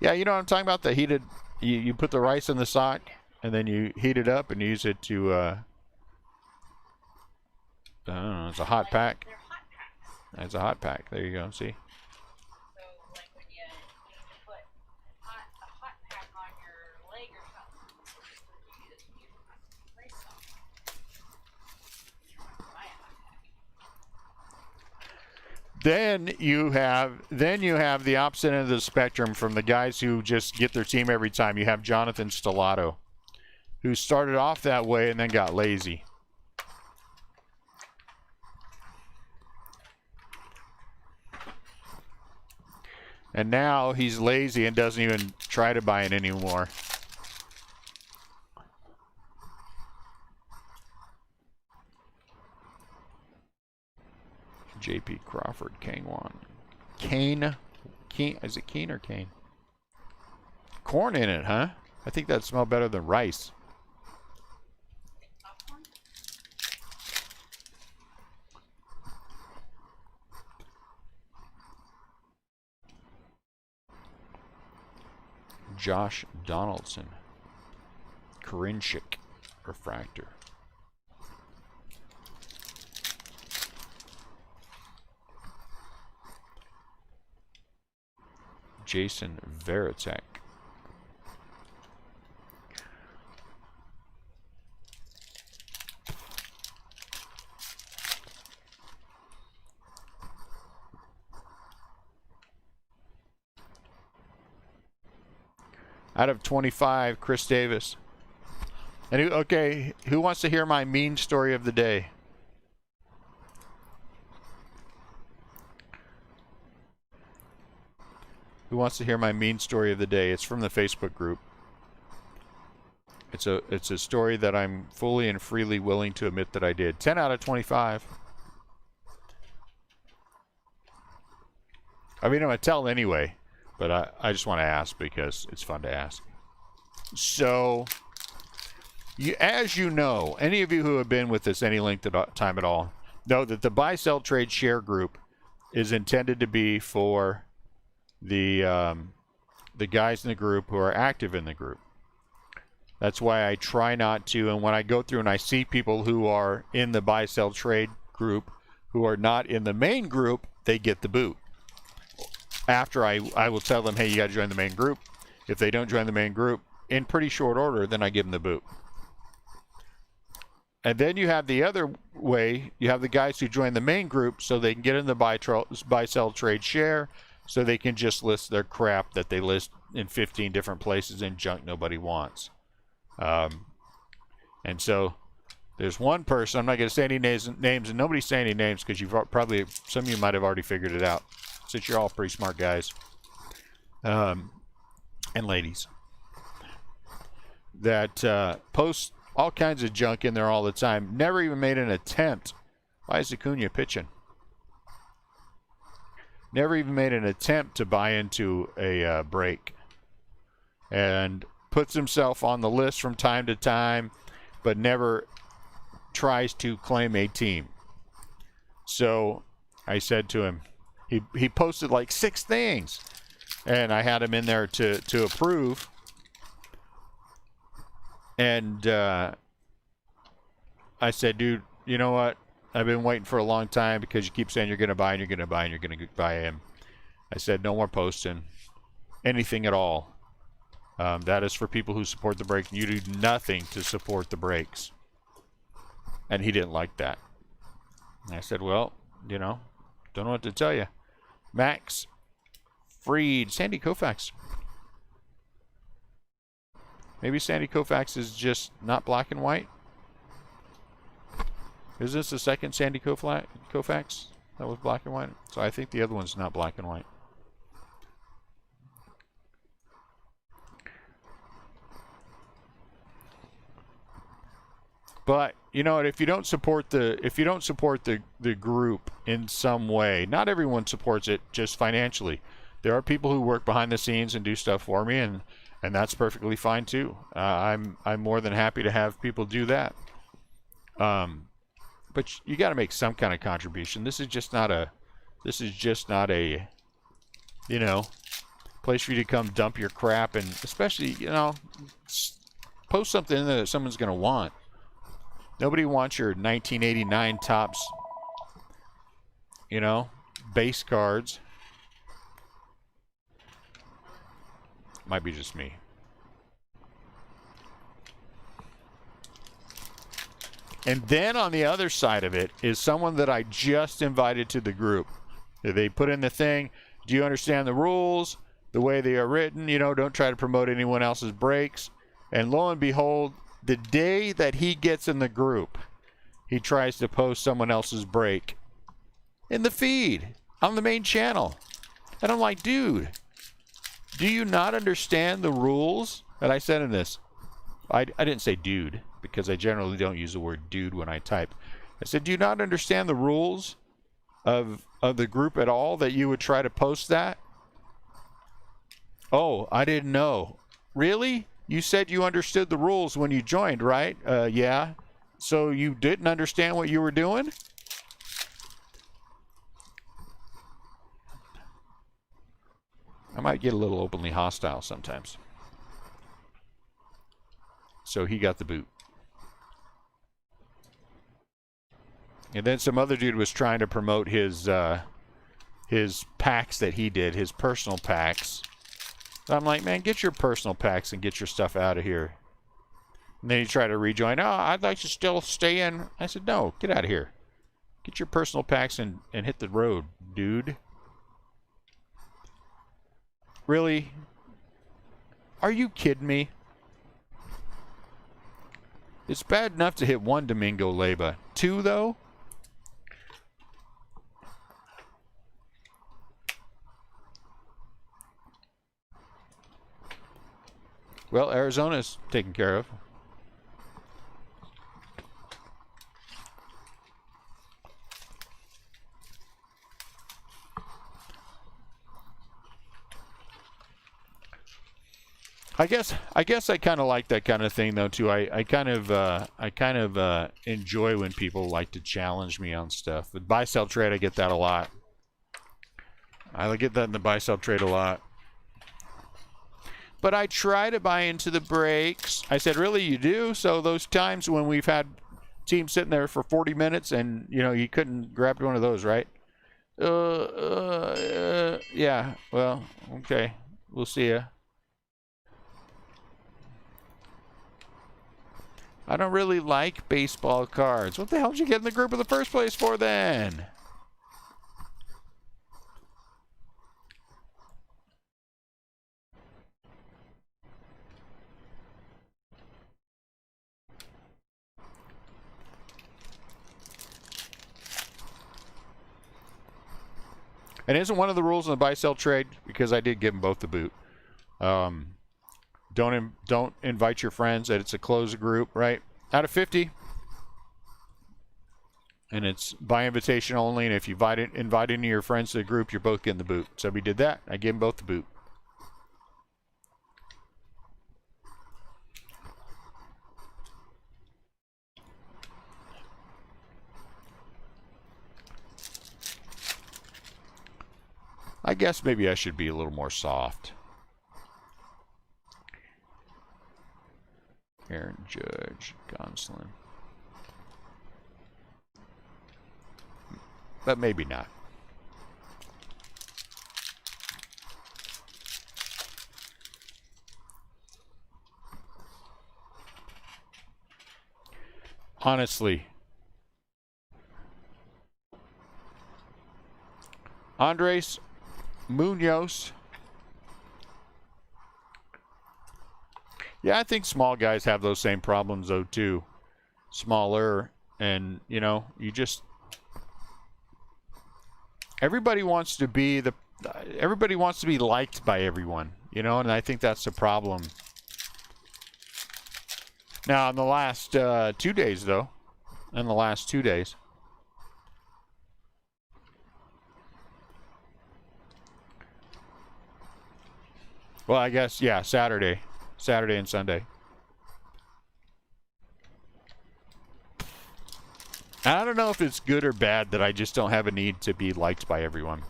S1: Yeah, you know what I'm talking about? The heated, you put the rice in the sock, and then you heat it up and use it to, I don't know, it's a hot pack.
S2: They're hot packs.
S1: It's a hot pack. There you go. See?
S2: So, like when you need to put a hot pack on your leg or something, you use rice sauce. Buy a hot pack.
S1: Then you have the opposite end of the spectrum from the guys who just get their team every time. You have Jonathan Stellato, who started off that way and then got lazy. And now he's lazy and doesn't even try to buy it anymore. JP Crawford, Kangwon. Kane, is it Kane or Kane? Corn in it, huh? I think that'd smell better than rice.
S2: Popcorn?
S1: Josh Donaldson. Korinchik refractor. Jason Veritek. Out of 25, Chris Davis. And who wants to hear my mean story of the day? Who wants to hear my mean story of the day? It's from the Facebook group. It's a story that I'm fully and freely willing to admit that I did. 10 out of 25. I mean, I'm going to tell anyway, but I just want to ask because it's fun to ask. So, as you know, any of you who have been with us any length of time at all, know that the buy, sell, trade, share group is intended to be for the guys in the group who are active in the group. That's why I try not to, and when I go through and I see people who are in the buy, sell, trade group who are not in the main group, they get the boot. After I will tell them, hey, you got to join the main group. If they don't join the main group in pretty short order, then I give them the boot. And then you have the other way. You have the guys who join the main group so they can get in the buy, sell, trade, share, so they can just list their crap that they list in 15 different places in junk nobody wants. And so there's one person, I'm not going to say any names, and nobody's saying any names because you've probably, some of you might have already figured it out, since you're all pretty smart guys and ladies, that post all kinds of junk in there all the time. Never even made an attempt. Why is Acuna pitching? Never even made an attempt to buy into a break. And puts himself on the list from time to time, but never tries to claim a team. So I said to him, he posted like 6 things, and I had him in there to approve. And I said, dude, you know what? I've been waiting for a long time because you keep saying you're going to buy and you're going to buy and you're going to buy him. I said, no more posting anything at all. That is for people who support the break. You do nothing to support the breaks. And he didn't like that. And I said, well, you know, don't know what to tell you. Max Freed, Sandy Koufax. Maybe Sandy Koufax is just not black and white. Is this the second Sandy Koufax that was black and white? So I think the other one's not black and white. But you know what? If you don't support the group in some way, not everyone supports it just financially. There are people who work behind the scenes and do stuff for me, and that's perfectly fine too. I'm more than happy to have people do that. But you got to make some kind of contribution. This is just not a you know, place for you to come dump your crap, and especially, you know, post something that someone's going to want. Nobody wants your 1989 Topps, you know, base cards. Might be just me. And then on the other side of it is someone that I just invited to the group. They put in the thing, do you understand the rules, the way they are written? You know, don't try to promote anyone else's breaks. And lo and behold, the day that he gets in the group, he tries to post someone else's break in the feed on the main channel. And I'm like, dude, do you not understand the rules that I said in this? I didn't say dude, because I generally don't use the word dude when I type. I said, do you not understand the rules of the group at all that you would try to post that? Oh, I didn't know. Really? You said you understood the rules when you joined, right? Yeah. So you didn't understand what you were doing? I might get a little openly hostile sometimes. So he got the boot. And then some other dude was trying to promote his packs that he did, his personal packs. I'm like, man, get your personal packs and get your stuff out of here. And then he tried to rejoin. Oh, I'd like to still stay in. I said, no, get out of here. Get your personal packs and hit the road, dude. Really? Are you kidding me? It's bad enough to hit one Domingo Leyba. Two, though? Well, Arizona's taken care of. I guess I kind of like that kind of thing though too. I kind of enjoy when people like to challenge me on stuff. With buy sell trade, I get that a lot. I get that in the buy sell trade a lot. But I try to buy into the breaks. I said, really, you do? So those times when we've had teams sitting there for 40 minutes and, you know, you couldn't grab one of those, right? Yeah, well, okay. We'll see ya. I don't really like baseball cards. What the hell did you get in the group in the first place for then? And isn't one of the rules in the buy-sell trade, because I did give them both the boot, don't invite your friends, that it's a closed group, right? Out of 50, and it's by invitation only, and if you invite any of your friends to the group, you're both getting the boot. So we did that. I gave them both the boot. I guess maybe I should be a little more soft. Aaron Judge, Gonsolin. But maybe not. Honestly, Andres Munoz. Yeah, I think small guys have those same problems though too. Smaller, and you know, everybody wants to be liked by everyone, you know, and I think that's the problem. Now, in the last 2 days though, in the last 2 days, well, I guess, yeah, Saturday and Sunday. I don't know if it's good or bad that I just don't have a need to be liked by everyone.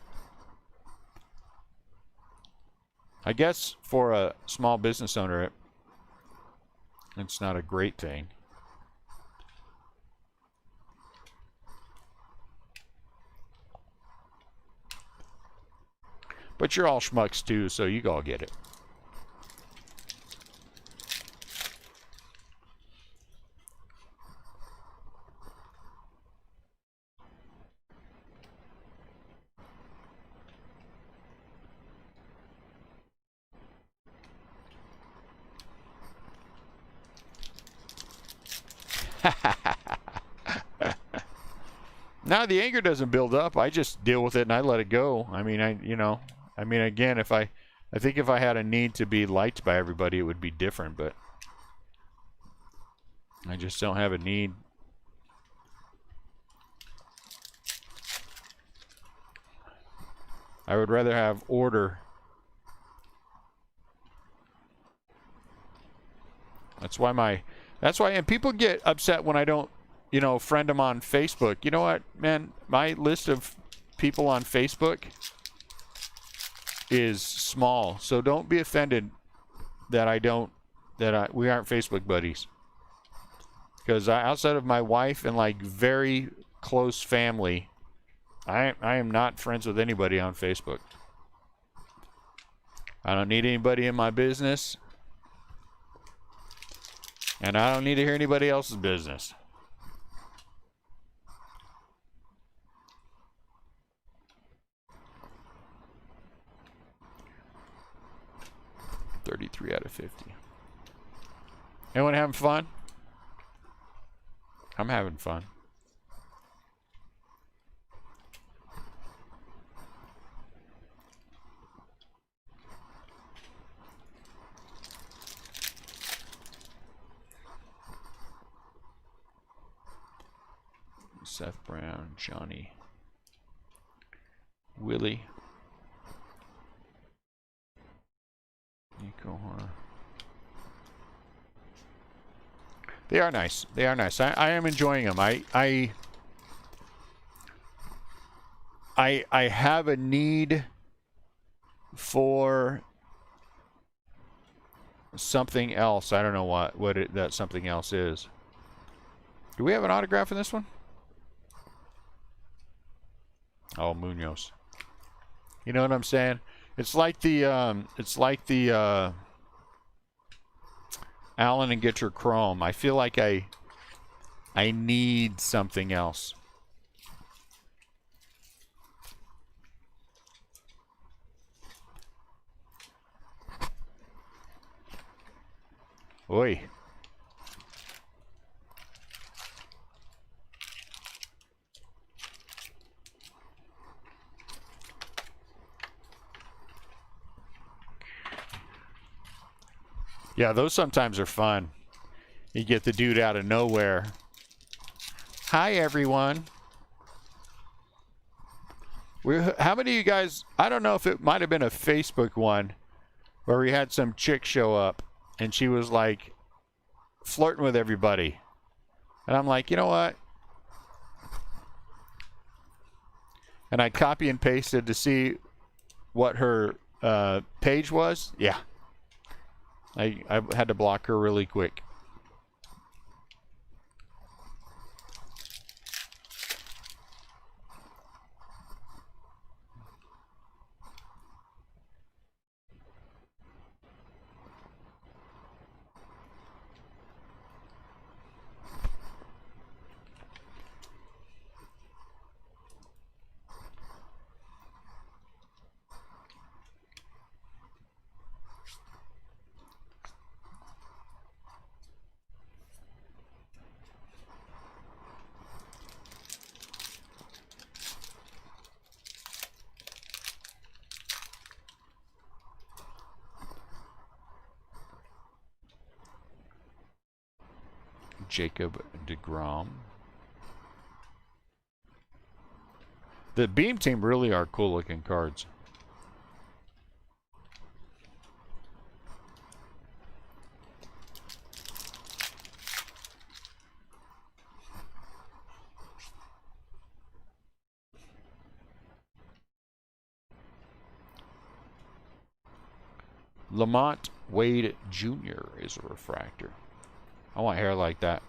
S1: I guess for a small business owner, it's not a great thing. But you're all schmucks too, so you all get it. Now the anger doesn't build up. I just deal with it and I let it go. I mean, again, I think if I had a need to be liked by everybody, it would be different, but I just don't have a need. I would rather have order. That's why and people get upset when I don't, you know, friend them on Facebook. You know what, man? My list of people on Facebook is small, so don't be offended that we aren't Facebook buddies. Because outside of my wife and like very close family, I am not friends with anybody on Facebook. I don't need anybody in my business, and I don't need to hear anybody else's business. $33 out of 50. Anyone having fun? I'm having fun. Seth Brown, Johnny, Willie, Nico Horner. They are nice. They are nice. I am enjoying them. I have a need for something else. I don't know what that something else is. Do we have an autograph in this one? Oh, Munoz. You know what I'm saying? It's like the Allen and Getcher Chrome. I feel like I need something else. Oi. Yeah, those sometimes are fun. You get the dude out of nowhere. Hi, everyone. How many of you guys, I don't know if it might have been a Facebook one, where we had some chick show up, and she was like flirting with everybody. And I'm like, you know what? And I copy and pasted to see what her page was. Yeah. I had to block her really quick. Jacob DeGrom. The Beam Team really are cool looking cards. Lamont Wade Jr. is a refractor. I want hair like that.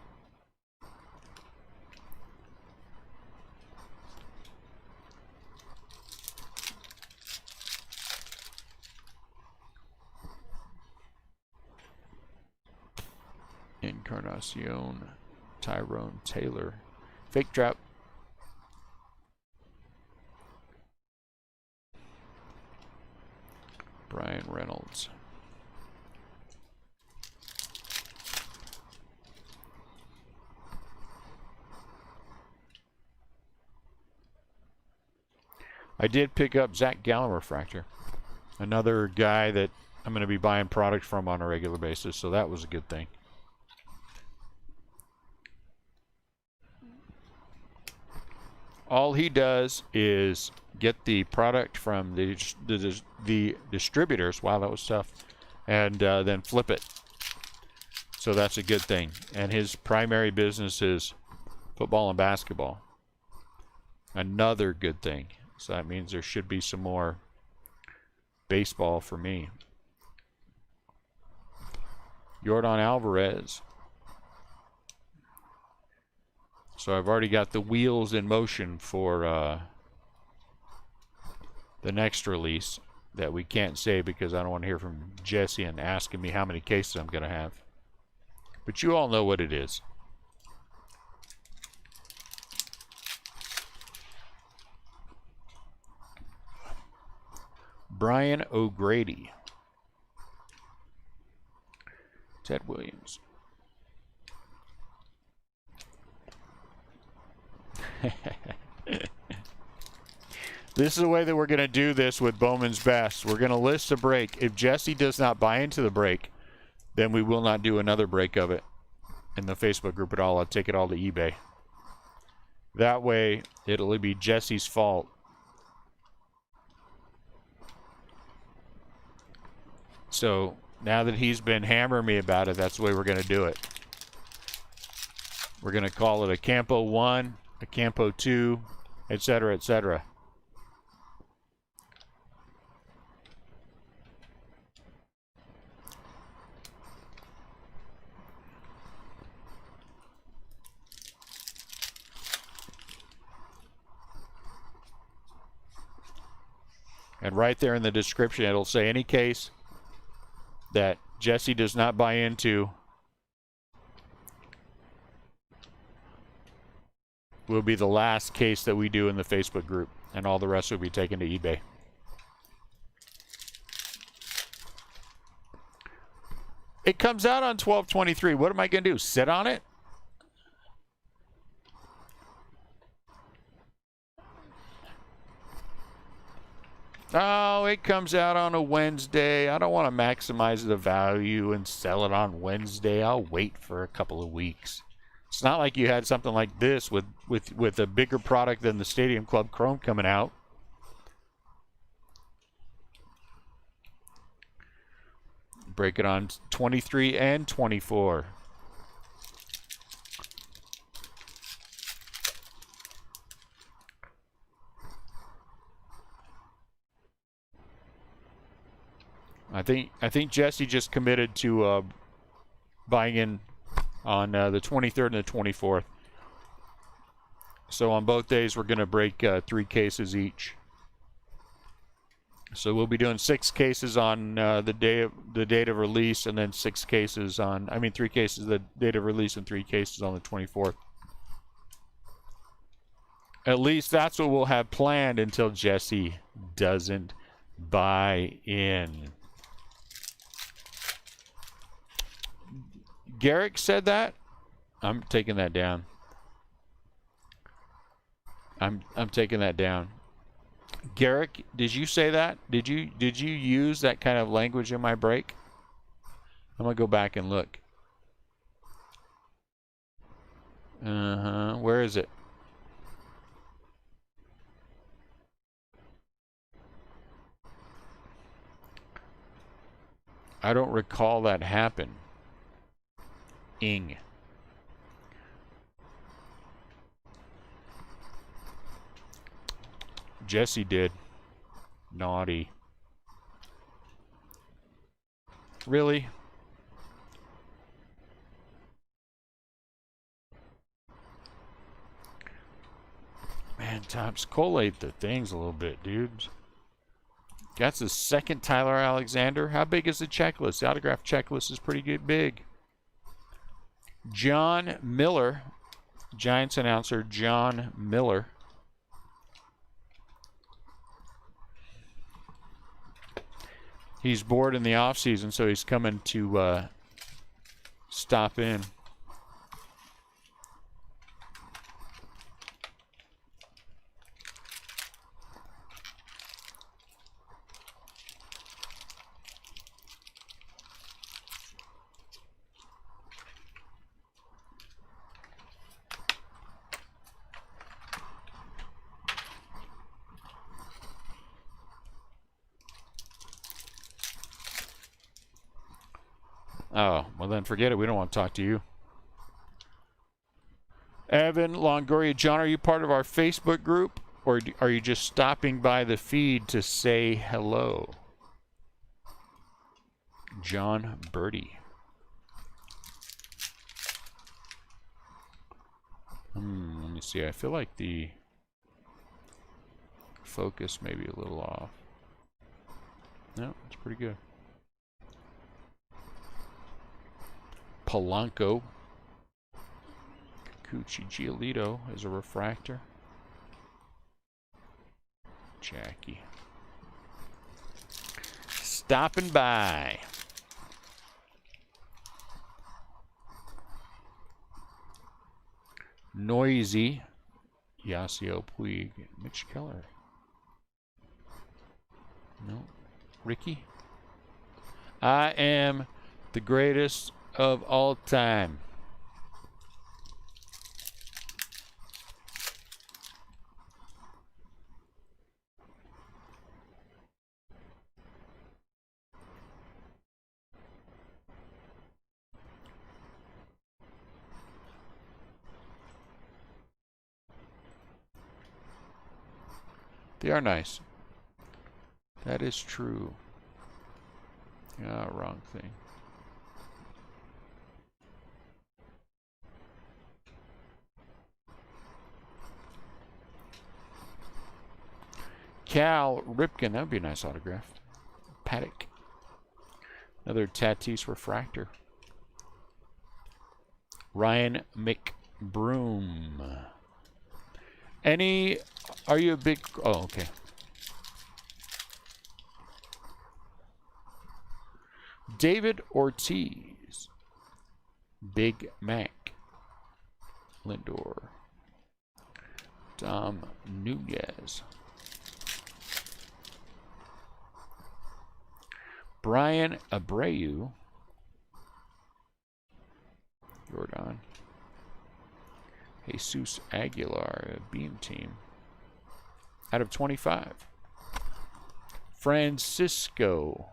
S1: Encarnacion Tyrone Taylor. Fake Trap. Brian Reynolds. I did pick up Zach Gallen refractor. Another guy that I'm going to be buying product from on a regular basis, so that was a good thing. All he does is get the product from the distributors. Wow, that was tough. And then flip it. So that's a good thing. And his primary business is football and basketball. Another good thing. So that means there should be some more baseball for me. Yordan Alvarez. So I've already got the wheels in motion for the next release that we can't say because I don't want to hear from Jesse and asking me how many cases I'm going to have. But you all know what it is. Brian O'Grady. Ted Williams. This is the way that we're going to do this with Bowman's Best. We're going to list a break. If Jesse does not buy into the break, then we will not do another break of it in the Facebook group at all. I'll take it all to eBay. That way, it'll be Jesse's fault. So, now that he's been hammering me about it, that's the way we're going to do it. We're going to call it a Campo 1, a Campo 2, etc., etc. And right there in the description, it'll say any case that Jesse does not buy into will be the last case that we do in the Facebook group, and all the rest will be taken to eBay. It comes out on 12/23. What am I going to do? Sit on it? Oh, it comes out on a Wednesday. I don't want to maximize the value and sell it on Wednesday. I'll wait for a couple of weeks. It's not like you had something like this with a bigger product than the Stadium Club Chrome coming out. Break it on 23 and 24. I think Jesse just committed to buying in on the 23rd and the 24th. So on both days we're going to break 3 cases each. So we'll be doing 6 cases on the date of release, and then 6 cases on 3 cases the date of release and 3 cases on the 24th. At least that's what we'll have planned until Jesse doesn't buy in. Garrick said that. I'm taking that down. I'm taking that down. Garrick, did you say that? Did you use that kind of language in my break? I'm gonna go back and look. Uh-huh. Where is it? I don't recall that happen. Ing. Jesse did. Naughty. Really? Man, Tops, collate the things a little bit, dudes. That's the second Tyler Alexander. How big is the checklist? The autograph checklist is pretty good big. John Miller, Giants announcer John Miller. He's bored in the offseason, so he's coming to stop in. Oh, well then forget it. We don't want to talk to you. Evan Longoria, John, are you part of our Facebook group? Or are you just stopping by the feed to say hello? John Birdie. Let me see. I feel like the focus may be a little off. No, it's pretty good. Polanco. Cucci Giolito is a refractor. Jackie. Stopping by. Noisy. Yasiel Puig. Mitch Keller. No. Ricky. I am the greatest of all time. They are nice. That is true. Yeah, wrong thing. Cal Ripken, that would be a nice autograph. Paddock. Another Tatis refractor. Ryan McBroom. Are you a big, oh, okay. David Ortiz. Big Mac. Lindor. Dom Nunez. Brian Abreu. Jordan. Jesus Aguilar, Beam Team. Out of 25. Francisco.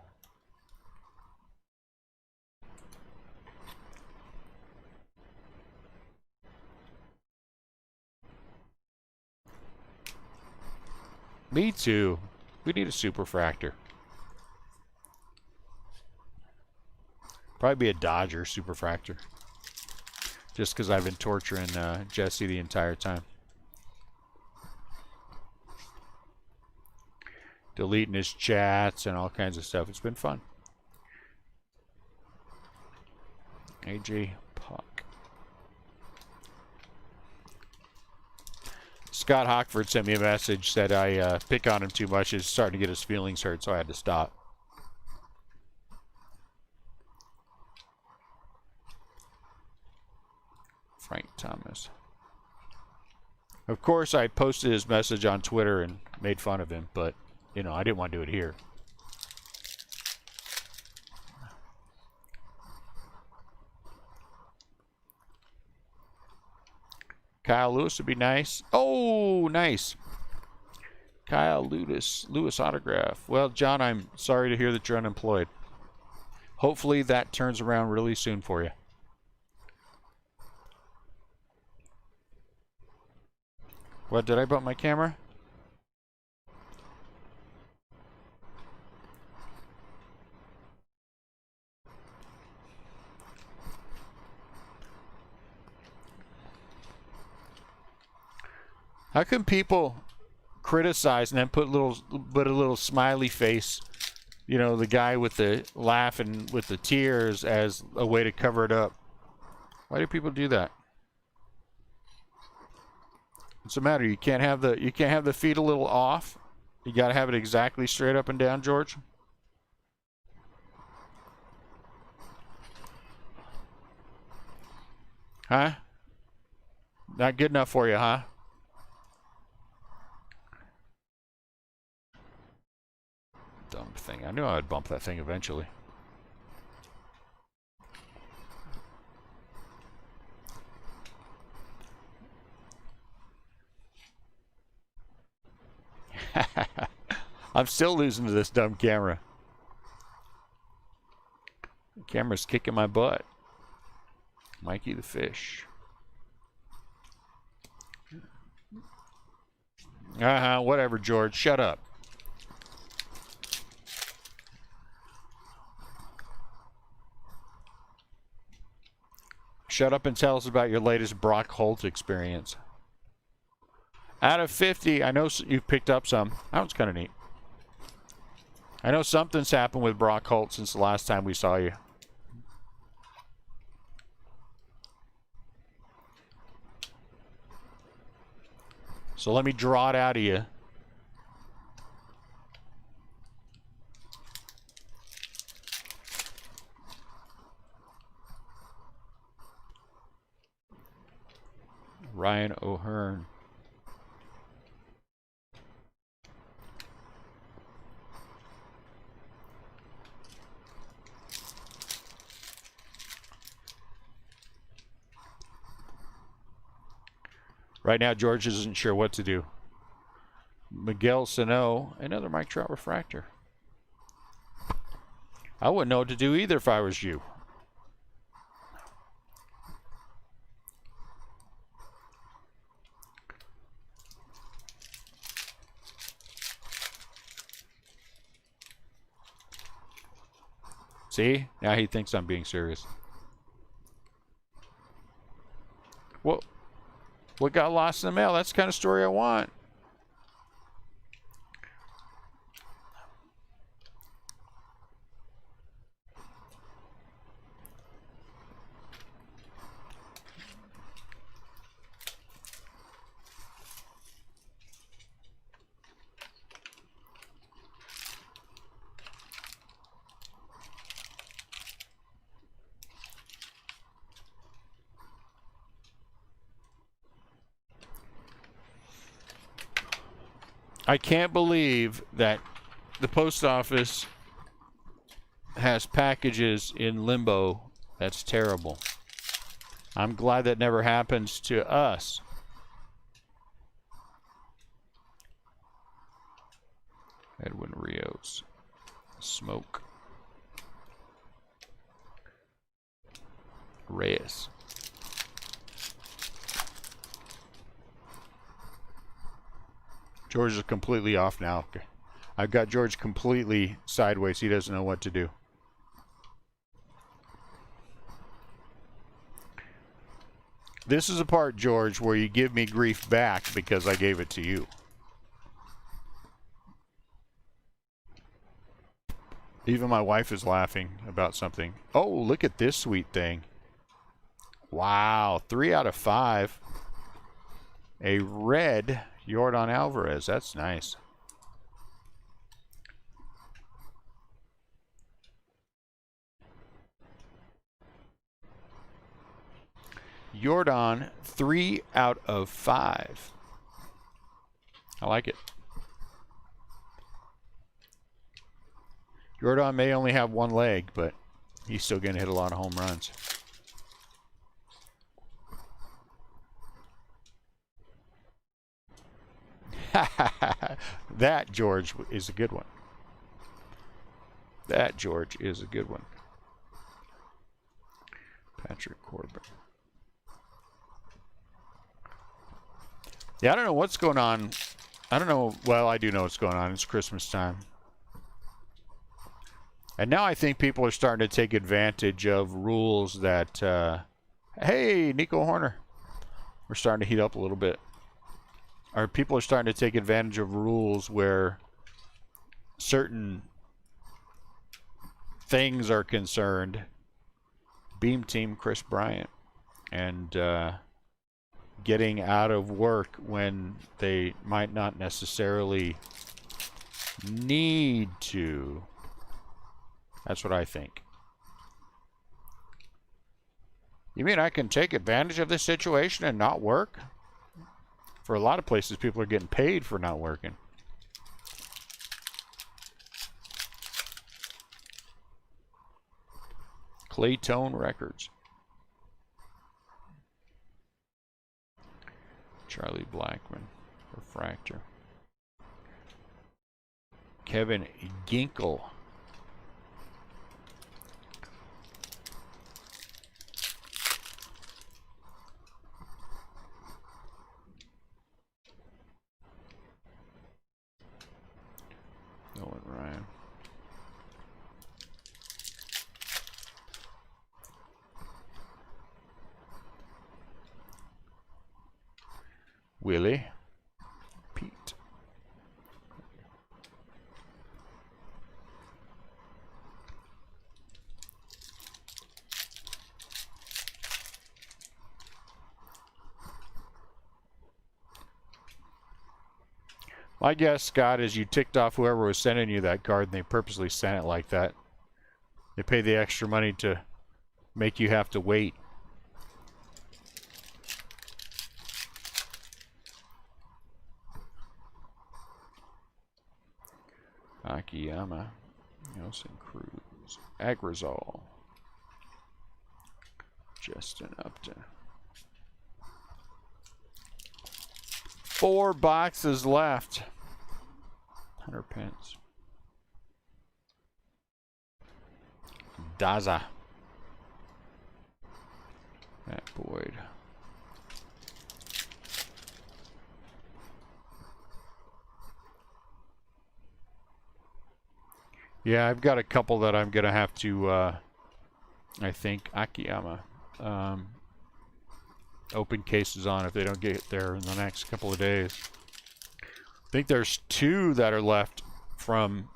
S1: Me too. We need a superfractor. Probably be a Dodger superfractor. Just because I've been torturing Jesse the entire time. Deleting his chats and all kinds of stuff. It's been fun. AJ Puck. Scott Hockford sent me a message, said I pick on him too much. He's starting to get his feelings hurt, so I had to stop. Frank Thomas. Of course, I posted his message on Twitter and made fun of him, but, you know, I didn't want to do it here. Kyle Lewis would be nice. Oh, nice. Kyle Lewis autograph. Well, John, I'm sorry to hear that you're unemployed. Hopefully that turns around really soon for you. What, did I bump my camera? How come people criticize and then put a little smiley face, you know, the guy with the laughing with the tears as a way to cover it up? Why do people do that? What's the matter? You can't have the feet a little off? You got to have it exactly straight up and down, George? Huh? Not good enough for you, huh? Dumb thing. I knew I would bump that thing eventually. I'm still losing to this dumb camera. The camera's kicking my butt. Mikey the fish. Whatever, George. Shut up. Shut up and tell us about your latest Brock Holt experience. Out of 50, I know you've picked up some. That one's kind of neat. I know something's happened with Brock Holt since the last time we saw you. So let me draw it out of you. Ryan O'Hearn. Right now, George isn't sure what to do. Miguel Sano, another Mike Trout refractor. I wouldn't know what to do either if I was you. See? Now he thinks I'm being serious. What got lost in the mail? That's the kind of story I want. I can't believe that the post office has packages in limbo. That's terrible. I'm glad that never happens to us. Edwin Rios. Smoke. Reyes. George is completely off now. I've got George completely sideways. He doesn't know what to do. This is a part, George, where you give me grief back because I gave it to you. Even my wife is laughing about something. Oh, look at this sweet thing. Wow, 3 out of 5. A red Yordan Alvarez. That's nice. Yordan, 3 out of 5. I like it. Yordan may only have one leg, but he's still going to hit a lot of home runs. That, George, is a good one. That, George, is a good one. Patrick Corbin. Yeah, I don't know what's going on. I don't know. Well, I do know what's going on. It's Christmas time. And now I think people are starting to take advantage of rules that, hey, Nico Horner. We're starting to heat up a little bit. Or people are starting to take advantage of rules where certain things are concerned. Beam Team Chris Bryant. And getting out of work when they might not necessarily need to. That's what I think. You mean I can take advantage of this situation and not work? For a lot of places, people are getting paid for not working. Claytone Records. Charlie Blackman. Refractor. Kevin Ginkel. Nolan Ryan. Willie. Pete. My guess, Scott, is you ticked off whoever was sending you that card and they purposely sent it like that. They paid the extra money to make you have to wait. Akiyama. Nelson Cruz. Agrizal. Justin Upton. 4 boxes left. 100 pence. Daza. Matt Boyd. Yeah, I've got a couple that I'm going to have to, I think, Akiyama. Open cases on if they don't get there in the next couple of days. I think there's 2 that are left from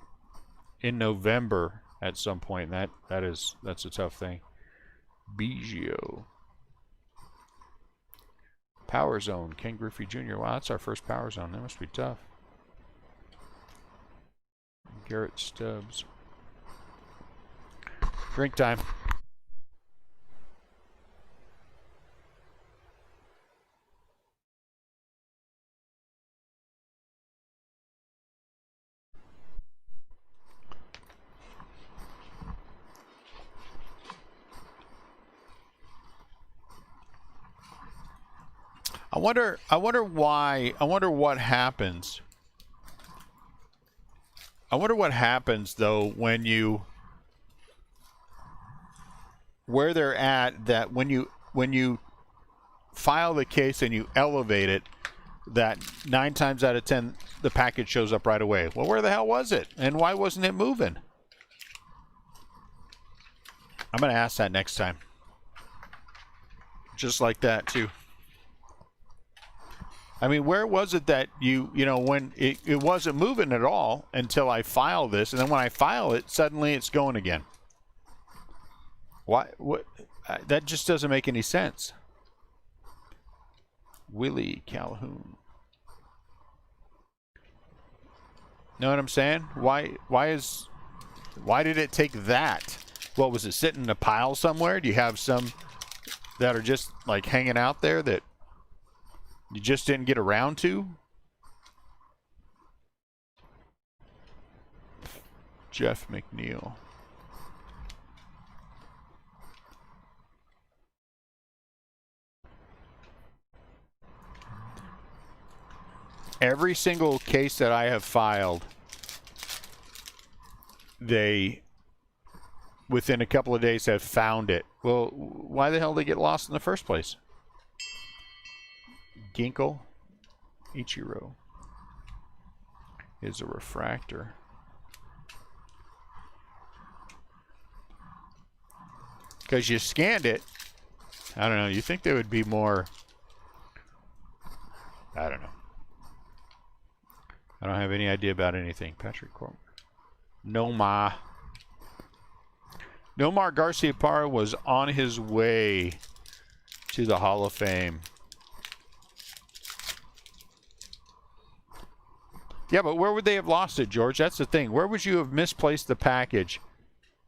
S1: in November at some point. And that's a tough thing. Biggio. Power Zone. Ken Griffey Jr. Wow, that's our first Power Zone. That must be tough. Garrett Stubbs. Drink time. I wonder why. I wonder what happens. I wonder what happens though when you where they're at that when you file the case and you elevate it, that 9 times out of 10 the package shows up right away. Well, where the hell was it? And why wasn't it moving? I'm going to ask that next time. Just like that too. I mean, where was it that you know, when it wasn't moving at all until I file this, and then when I file it, suddenly it's going again. Why? What? That just doesn't make any sense. Willie Calhoun. Know what I'm saying? Why did it take that? What was it, sitting in a pile somewhere? Do you have some that are just like hanging out there that you just didn't get around to? Jeff McNeil. every single case that I have filed, they, within a couple of days, have found it. Well, why the hell did they get lost in the first place? Ginkle Ichiro is a refractor. Because you scanned it. I don't know. You think they would be more... I don't know. I don't have any idea about anything. Patrick Corm. Nomar Garciaparra was on his way to the Hall of Fame. Yeah, but where would they have lost it, George? That's the thing. Where would you have misplaced the package?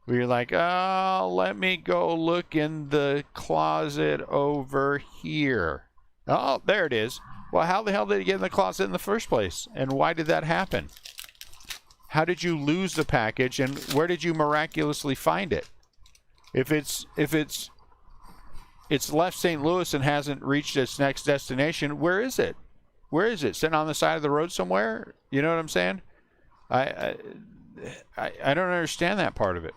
S1: Where you're like, oh, let me go look in the closet over here. Oh, there it is. Well, how the hell did it get in the closet in the first place? And why did that happen? How did you lose the package, and where did you miraculously find it? If it's left St. Louis and hasn't reached its next destination, where is it? Where is it? Sitting on the side of the road somewhere? You know what I'm saying? I don't understand that part of it.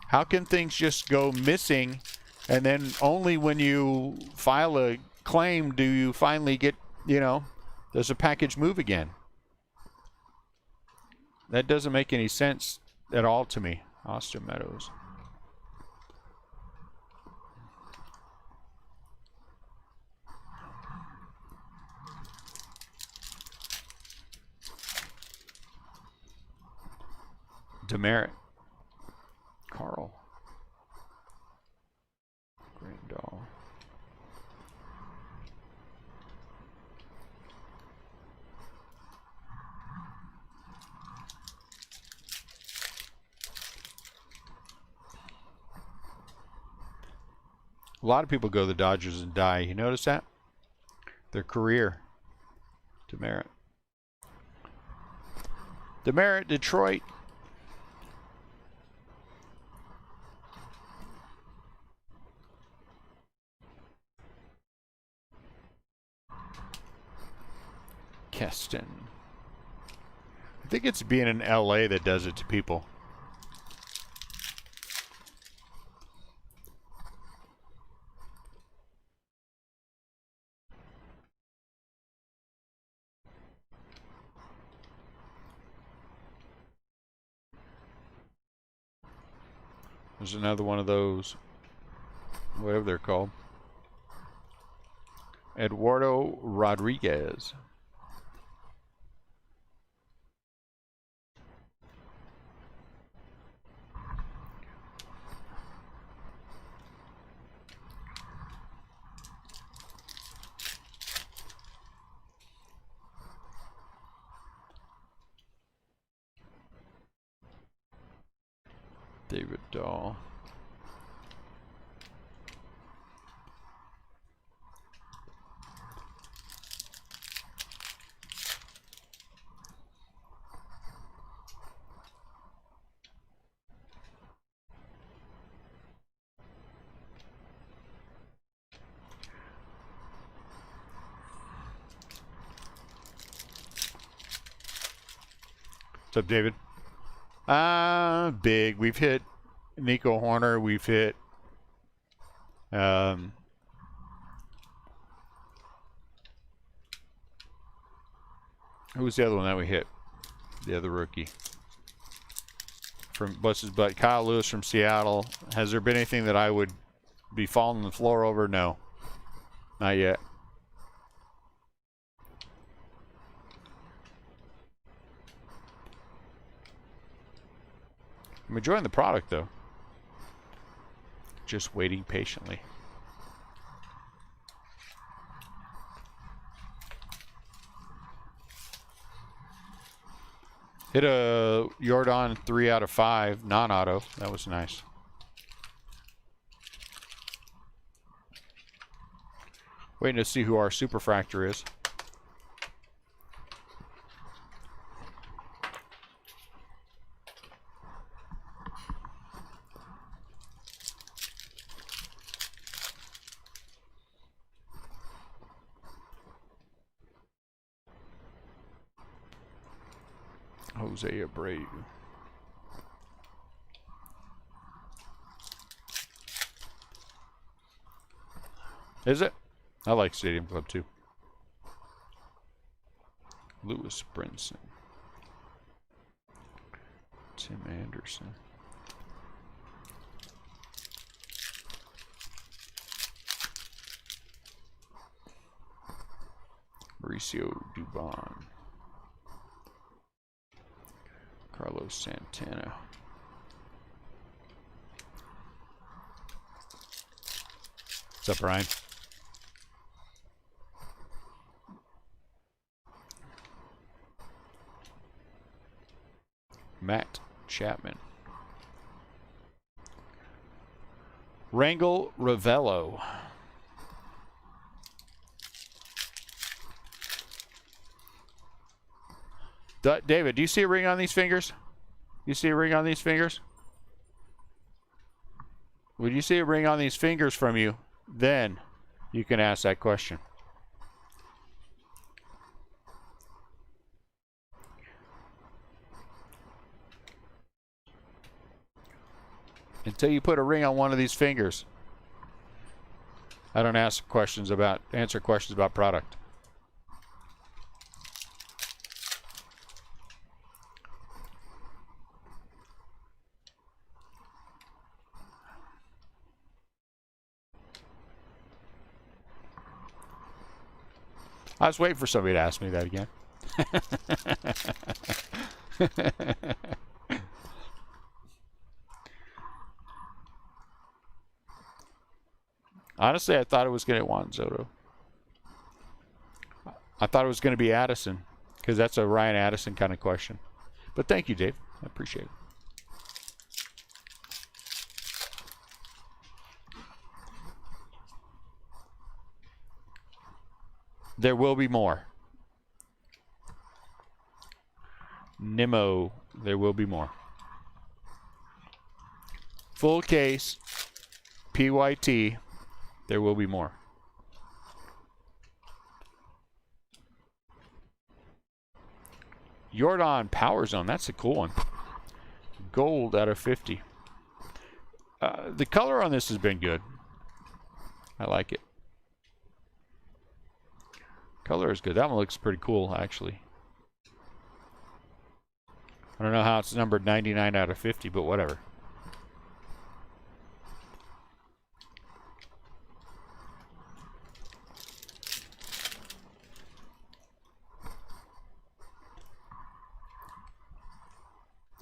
S1: How can things just go missing, and then only when you file a claim do you finally get, you know, does a package move again? That doesn't make any sense at all to me. Austin Meadows. Demerit. Carl. Grandal. A lot of people go to the Dodgers and die. You notice that? Their career. Demerit. Demerit, Detroit. Keston. I think it's being in LA that does it to people. There's another one of those, whatever they're called. Eduardo Rodriguez. David Dahl. What's up, David? Big. We've hit Nico Horner. We've hit who was the other one that we hit? The other rookie. From bless his butt. Kyle Lewis from Seattle. Has there been anything that I would be falling on the floor over? No. Not yet. I'm enjoying the product, though. Just waiting patiently. Hit a Jordan 3 out of 5, non-auto. That was nice. Waiting to see who our superfractor is. Jose Abreu. Is it? I like Stadium Club too. Lewis Brinson. Tim Anderson. Mauricio Dubon. Carlos Santana. What's up, Ryan? Matt Chapman. Rangel Ravello. David, do you see a ring on these fingers? You see a ring on these fingers? Would you see a ring on these fingers from you? Then you can ask that question. Until you put a ring on one of these fingers, I don't answer questions about product. I was waiting for somebody to ask me that again. Honestly, I thought it was going to Juan Soto. I thought it was going to be Addison, because that's a Ryan Addison kind of question. But thank you, Dave. I appreciate it. There will be more. Nimmo, there will be more. Full case, PYT, there will be more. Jordan Power Zone, that's a cool one. Gold out of 50. The color on this has been good. I like it. Color is good. That one looks pretty cool, actually. I don't know how it's numbered 99 out of 50, but whatever.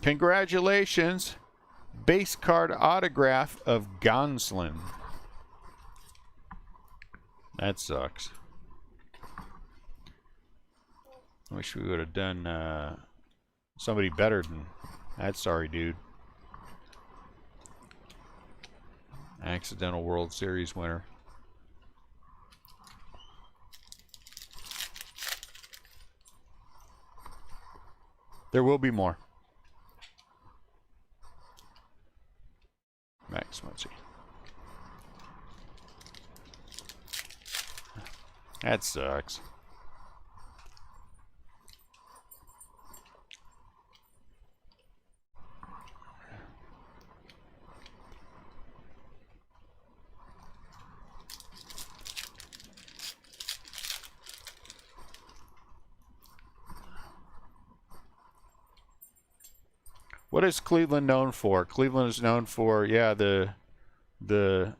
S1: Congratulations. Base card autograph of Gonsolin. That sucks. I wish we would have done somebody better than that. Sorry, dude. Accidental World Series winner. There will be more. Max Muncy. That sucks. What is Cleveland known for? Cleveland is known for, yeah, the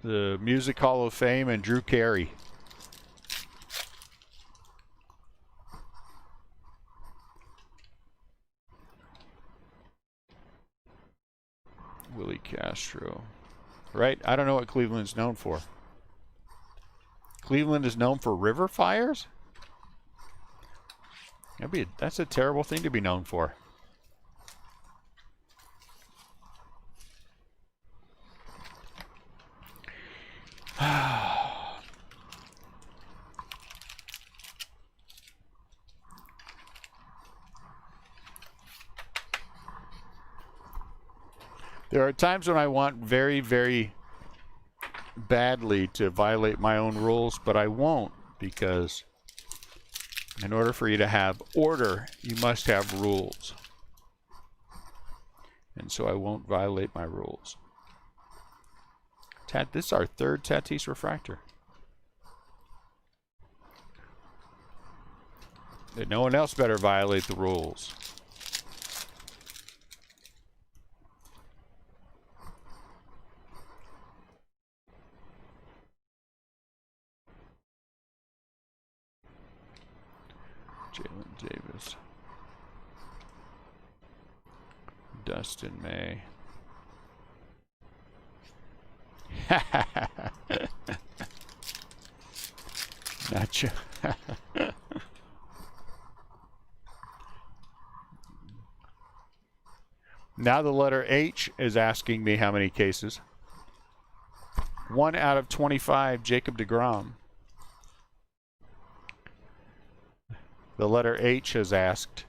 S1: Music Hall of Fame and Drew Carey. Willie Castro. Right? I don't know what Cleveland's known for. Cleveland is known for river fires? That's a terrible thing to be known for. There are times when I want very, very badly to violate my own rules, but I won't, because In order for you to have order, you must have rules. And so I won't violate my rules. This is our third Tatis refractor. No one else better violate the rules. Jalen Davis. Dustin May. Not you. Now the letter H is asking me how many cases. 1 out of 25, Jacob deGrom. The letter H has asked.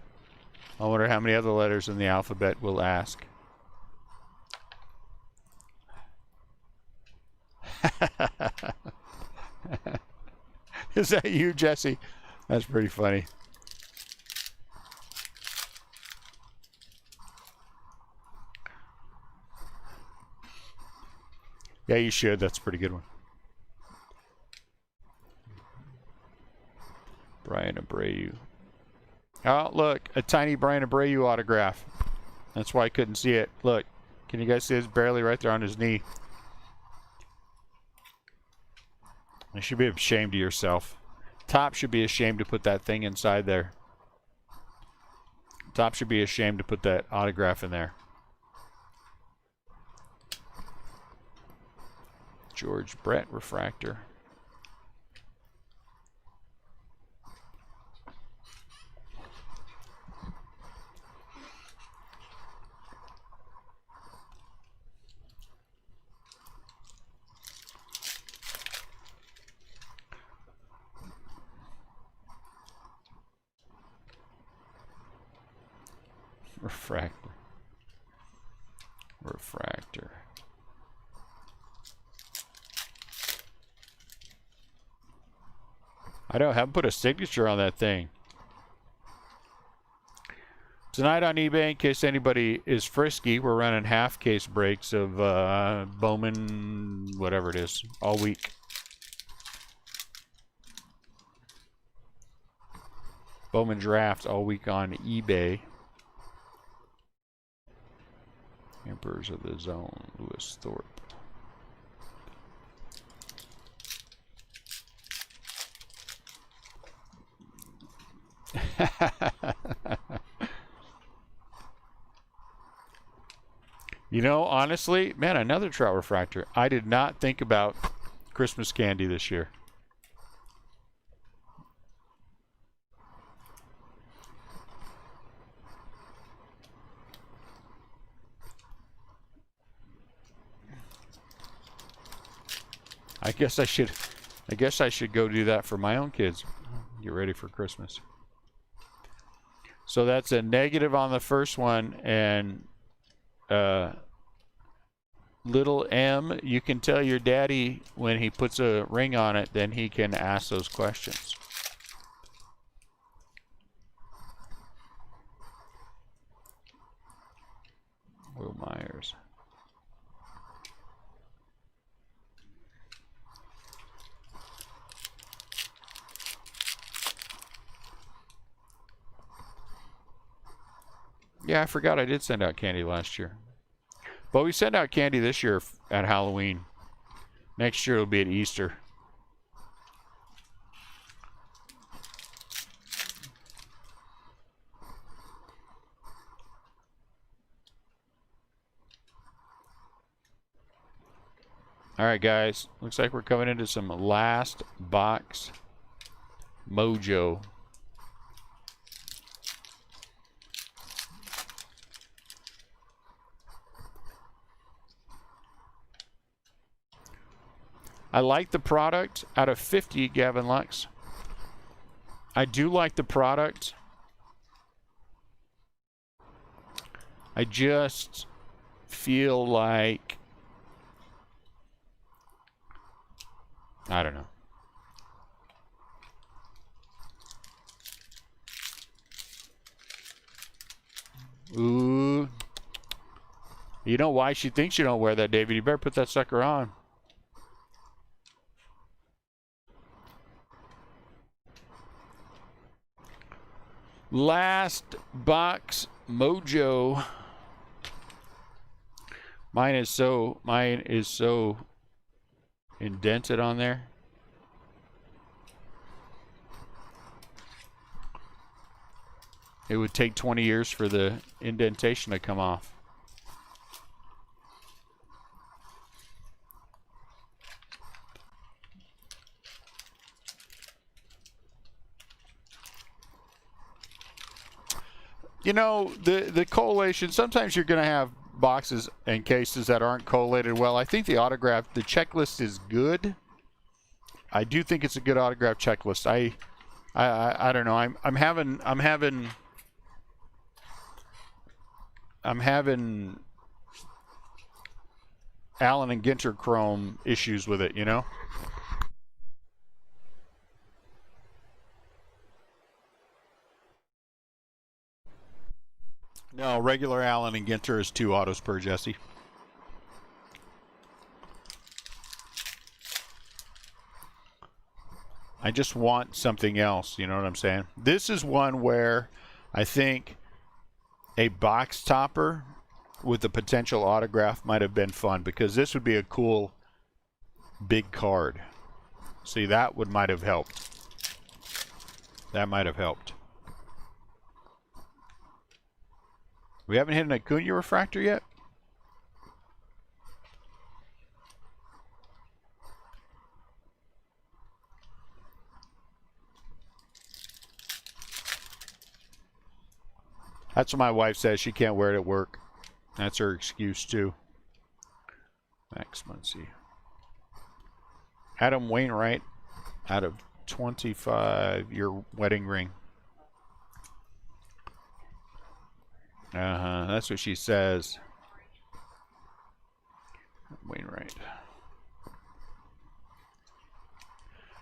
S1: I wonder how many other letters in the alphabet will ask. Is that you, Jesse? That's pretty funny. Yeah, you should. That's a pretty good one. Brian Abreu. Oh, look, a tiny Brian Abreu autograph. That's why I couldn't see it. Look, can you guys see it's barely right there on his knee? You should be ashamed of yourself. Top should be ashamed to put that thing inside there. Top should be ashamed to put that autograph in there. George Brett refractor. Refractor. I haven't put a signature on that thing. Tonight on eBay, in case anybody is frisky, we're running half case breaks of Bowman, whatever it is, all week. Bowman draft all week on eBay. Emperors of the Zone, Lewis Thorpe. You know, honestly, man, another Trout refractor. I did not think about Christmas candy this year. I guess I should go do that for my own kids. Get ready for Christmas. So that's a negative on the first one, and little M, you can tell your daddy when he puts a ring on it, then he can ask those questions. Will Myers. Yeah, I forgot I did send out candy last year. But we send out candy this year at Halloween. Next year it'll be at Easter. All right, guys. Looks like we're coming into some last box mojo. I like the product. Out of 50, Gavin Lux. I do like the product. I just feel like, I don't know. Ooh. You know why she thinks you don't wear that, David? You better put that sucker on. Last box mojo. Mine is so indented on there. It would take 20 years for the indentation to come off. You know, the collation, sometimes you're going to have boxes and cases that aren't collated well. I think the checklist is good. I do think it's a good autograph checklist. I don't know. I'm having Allen and Ginter Chrome issues with it, you know? No, regular Allen and Ginter is 2 autos per, Jesse. I just want something else, you know what I'm saying? This is one where I think a box topper with a potential autograph might have been fun, because this would be a cool big card. See, that might have helped. That might have helped. We haven't hit an Acuna refractor yet? That's what my wife says. She can't wear it at work. That's her excuse, too. Max Muncy. Adam Wainwright out of 25, your wedding ring. That's what she says. Wainwright.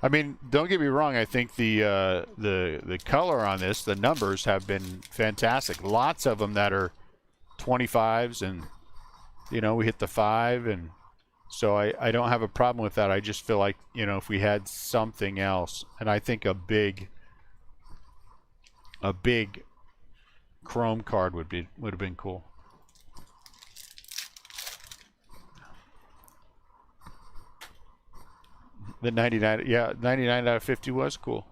S1: I mean, don't get me wrong. I think the color on this, the numbers have been fantastic. Lots of them that are 25s, and you know, we hit the 5, and so I don't have a problem with that. I just feel like, you know, if we had something else, and I think a big chrome card would have been cool. The 99, yeah, 99 out of 50 was cool.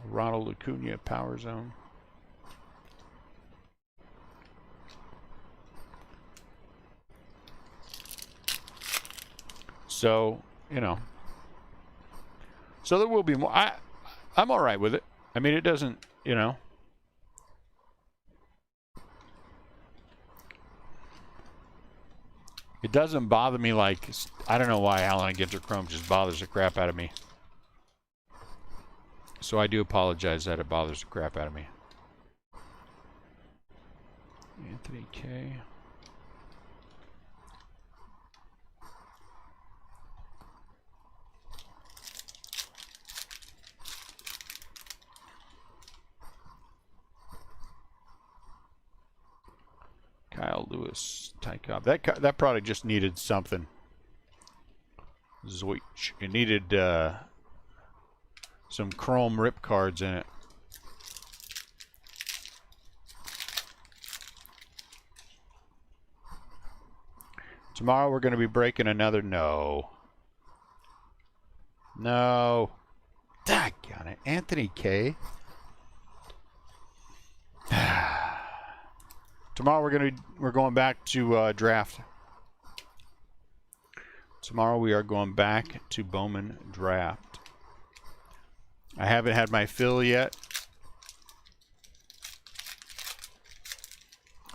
S1: Ronald Acuna Power Zone. So, you know. So there will be more. I'm all right with it. I mean, it doesn't, you know. It doesn't bother me like, I don't know why Allen Ginter Chrome just bothers the crap out of me. So I do apologize that it bothers the crap out of me. Anthony K. Kyle Lewis, Ty Cobb. That product just needed something. Zoich. It needed some chrome rip cards in it. Tomorrow we're going to be breaking another. No. Daggone it. Anthony K. Tomorrow we're going back to draft. Tomorrow we are going back to Bowman draft. I haven't had my fill yet.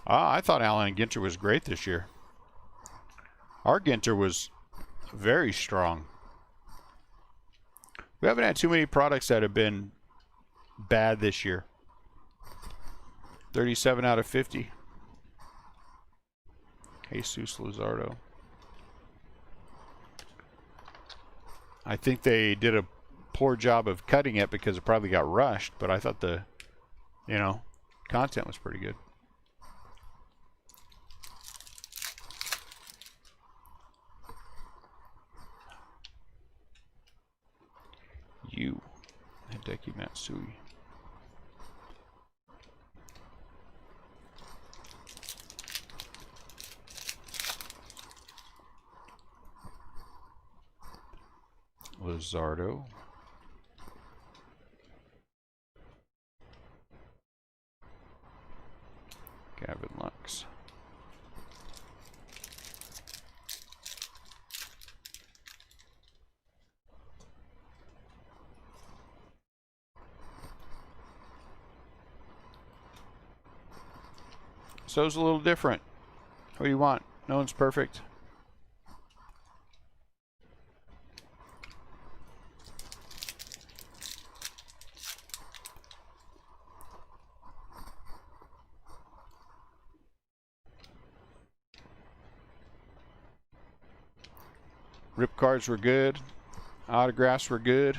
S1: I thought Allen Ginter was great this year. Our Ginter was very strong. We haven't had too many products that have been bad this year. 37 out of 50. Jesus Luzardo. I think they did a poor job of cutting it because it probably got rushed, but I thought the you know, content was pretty good. You, Hideki Matsui. Lizardo. Gavin Lux. So it's a little different. What do you want? No one's perfect. Rip cards were good. Autographs were good.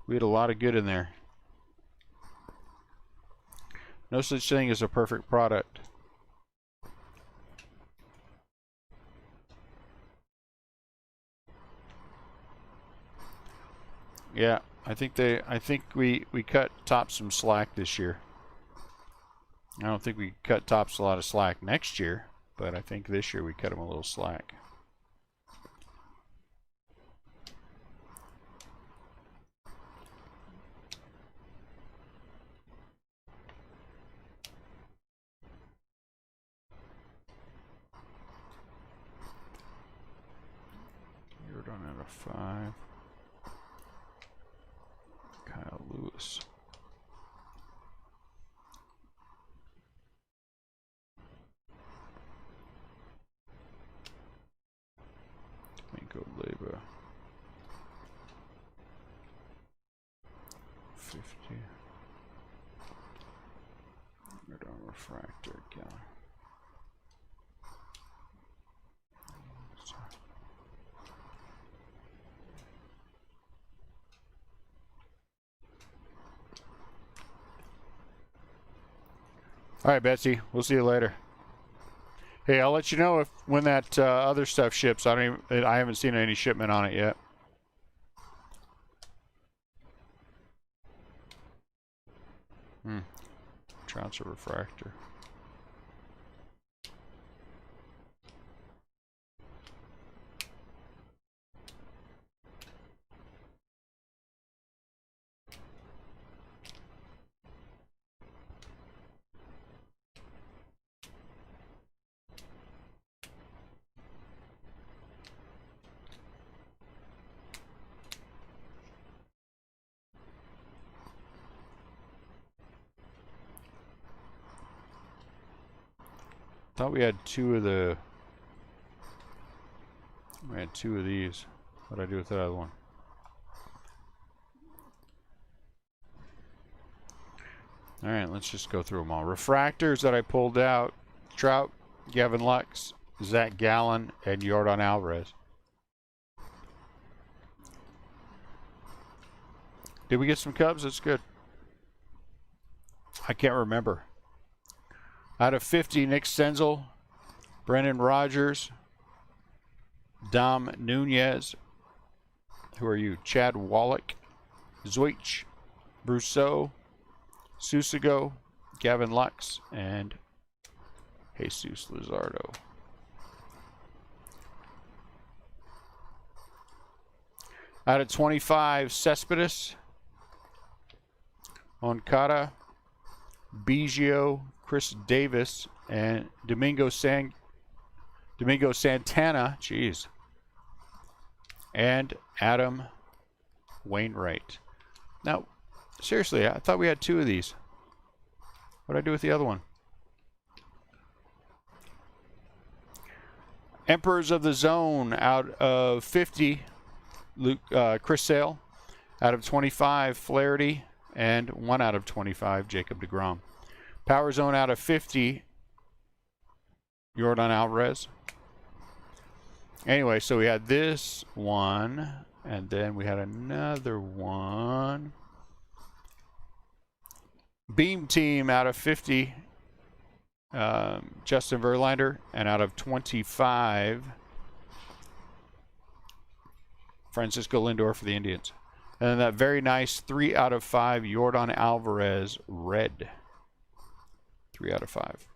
S1: We had a lot of good in there. No such thing as a perfect product. Yeah, I think we cut Topps some slack this year. I don't think we cut Topps a lot of slack next year, but I think this year we cut them a little slack. You're done at a 5. Kyle Lewis. Domingo Leyba. 50. You're done refractor again. All right, Betsy. We'll see you later. Hey, I'll let you know if when that other stuff ships. I haven't seen any shipment on it yet. Trounce a refractor. Thought we had two of the. We had two of these. What did I do with that other one? All right, let's just go through them all. Refractors that I pulled out: Trout, Gavin Lux, Zach Gallen, and Yordan Alvarez. Did we get some Cubs? That's good. I can't remember. Out of 50, Nick Senzel, Brendan Rodgers, Dom Nunez. Who are you? Chad Wallach, Zoich, Brousseau, Susigo, Gavin Lux, and Jesus Luzardo. Out of 25, Cespedes, Moncada, Biggio, Chris Davis, and Domingo Santana, jeez, and Adam Wainwright. Now, seriously, I thought we had two of these. What did I do with the other one? Emperors of the Zone out of 50, Chris Sale. Out of 25, Flaherty. And 1 out of 25, Jacob deGrom. Power Zone out of 50, Yordan Alvarez. Anyway, so we had this one, and then we had another one. Beam Team out of 50, Justin Verlander, and out of 25, Francisco Lindor for the Indians. And then that very nice 3 out of 5 Yordan Alvarez red. 3 out of 5.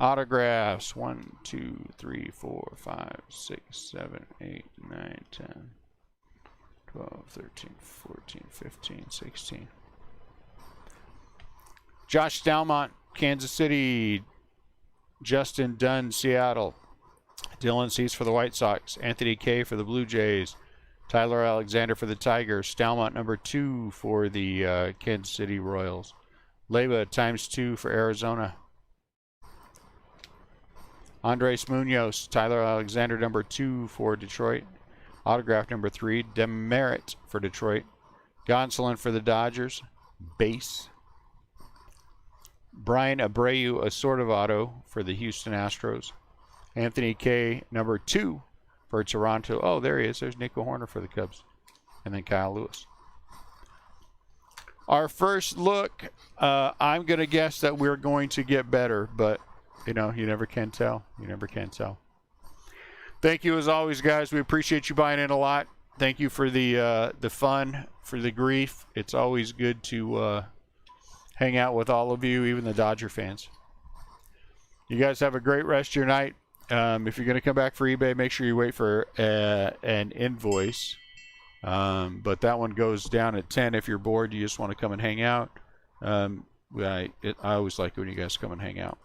S1: Autographs 1, 2, 3, 4, 5, 6, 7, 8, 9, 10, 12, 13, 14, 15, 16. Josh Stalmont, Kansas City. Justin Dunn, Seattle. Dylan Cease for the White Sox. Anthony Kay for the Blue Jays. Tyler Alexander for the Tigers. Stalmont number 2 for the Kansas City Royals. Leyba ×2 for Arizona. Andres Munoz, Tyler Alexander number 2 for Detroit. Autograph number 3, Demerit for Detroit. Gonsolin for the Dodgers. Base. Brian Abreu, a sort of auto for the Houston Astros. Anthony Kay, number 2 for Toronto. Oh, there he is. There's Nico Horner for the Cubs. And then Kyle Lewis. Our first look, I'm going to guess that we're going to get better, but, you know, you never can tell. You never can tell. Thank you as always, guys. We appreciate you buying in a lot. Thank you for the fun, for the grief. It's always good to hang out with all of you, even the Dodger fans. You guys have a great rest of your night. If you're going to come back for eBay, make sure you wait for an invoice. But that one goes down at 10 if you're bored. You just want to come and hang out. I always like when you guys come and hang out.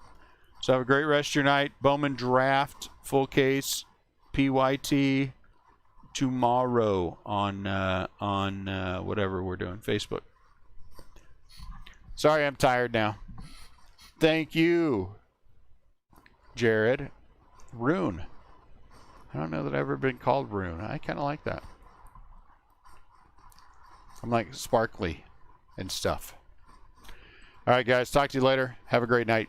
S1: So have a great rest of your night. Bowman Draft, full case, PYT tomorrow on whatever we're doing, Facebook. Sorry, I'm tired now. Thank you, Jared. Rune. I don't know that I've ever been called Rune. I kind of like that. I'm like sparkly and stuff. All right, guys. Talk to you later. Have a great night.